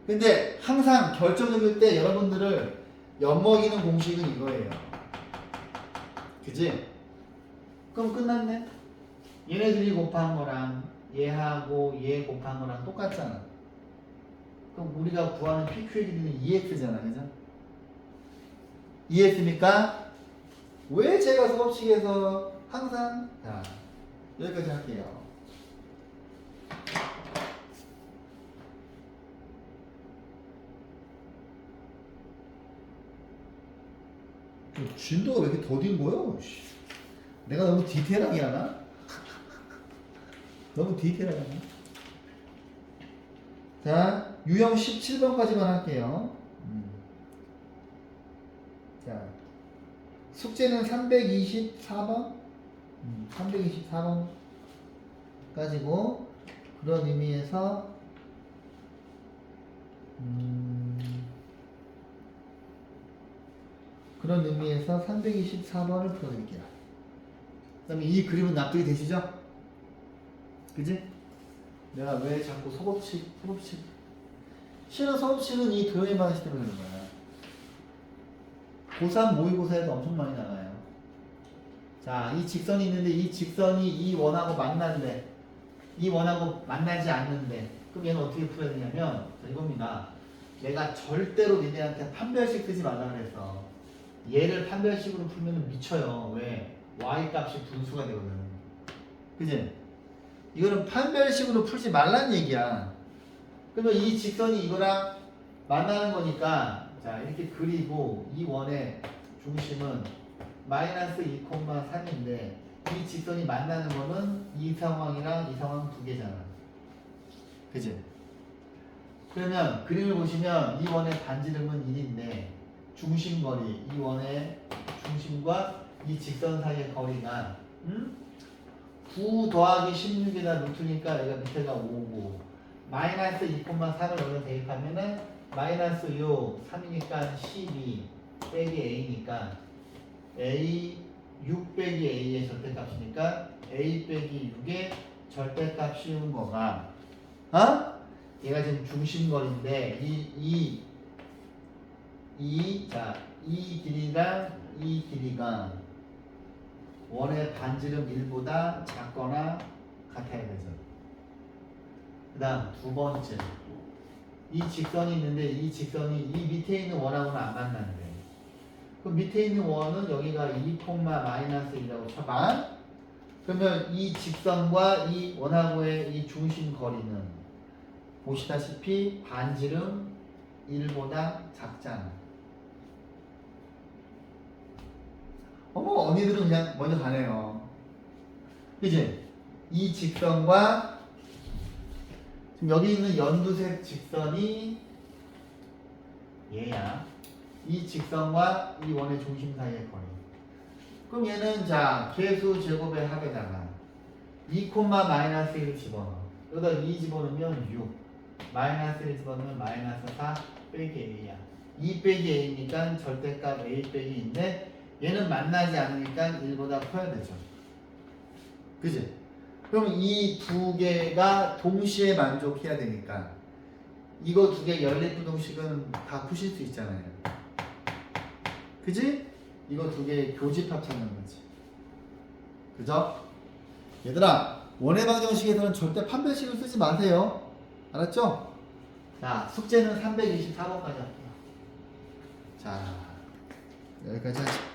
근데 항상 결정적일 때 여러분들을 엿먹이는 공식은 이거예요. 그지? 그럼 끝났네? 얘네들이 곱한 거랑 얘하고 얘 곱한 거랑 똑같잖아. 그럼 우리가 구하는 PQ의 길이는 2x잖아. 그죠? 이해했습니까? 왜 제가 수업식에서 항상 자 여기까지 할게요. 진도가 왜 이렇게 더딘 거야? 내가 너무 디테일하게 하나? 너무 디테일하게 하나? 자, 유형 17번까지만 할게요. 자, 숙제는 324번? 324번까지고, 그런 의미에서, 그런 의미에서 324번을 풀어드릴게요. 그 다음에 이 그림은 납득이 되시죠? 그지? 내가 왜 자꾸 소법칙 실은 소법칙은 이 도형의 방식 때문에 그런 거야. 고3 모의고사에도 엄청 많이 나가요. 자, 이 직선이 있는데 이 직선이 이 원하고 만난대. 이 원하고 만나지 않는데. 그럼 얘는 어떻게 풀어야 되냐면 이겁니다. 내가 절대로 니네한테 판별식 쓰지 말라 그랬어. 얘를 판별식으로 풀면 미쳐요. 왜? y 값이 분수가 되거든. 그지? 이거는 판별식으로 풀지 말란 얘기야. 그러면 이 직선이 이거랑 만나는 거니까 자 이렇게 그리고 이 원의 중심은 마이너스 2,3인데 이 직선이 만나는 거는 이 상황이랑 이 상황 두 개잖아. 그지? 그러면 그림을 보시면 이 원의 반지름은 1인데 중심거리, 이 원의 중심과 이 직선 사이의 거리가 9 더하기 16이나 루트니까 여기가 밑에가 5고 마이너스 2,4를 여기다 대입하면은 마이너스 6, 3이니까 12 빼기 a니까 a 6 빼기 a의 절대값이니까 a 빼기 6의 절대값이온 거가 얘가 지금 중심거리인데 이 길이랑 이 길이가 원의 반지름 1보다 작거나 같아야 되죠. 그 다음 두 번째 이 직선이 있는데 이 직선이 이 밑에 있는 원하고는 안 만나는데 그럼 밑에 있는 원은 여기가 2,-1이라고 쳐봐. 그러면 이 직선과 이 원하고의 이 중심 거리는 보시다시피 반지름 1보다 작잖아. 어머 언니들은 그냥 먼저 가네요. 그치? 이 직선과 지금 여기 있는 연두색 직선이 얘야. 이 직선과 이 원의 중심 사이의 거리. 그럼 얘는 자 계수 제곱의 합에다가 2,-1을 집어넣어. 여기다 2 집어넣으면 6 마이너스 1 집어넣으면 마이너스 4 빼기 a야. 2 빼기 a니까 절대값 a 빼기 2인데 얘는 만나지 않으니까 1보다 커야 되죠. 그지? 그럼 이 두 개가 동시에 만족해야 되니까 이거 두 개 연립부동식은 다 푸실 수 있잖아요. 그지? 이거 두 개 교집합 찾는 거지. 그죠? 얘들아 원의 방정식에서는 절대 판별식을 쓰지 마세요. 알았죠? 자 숙제는 324번까지 할게요. 자 여기까지 하자.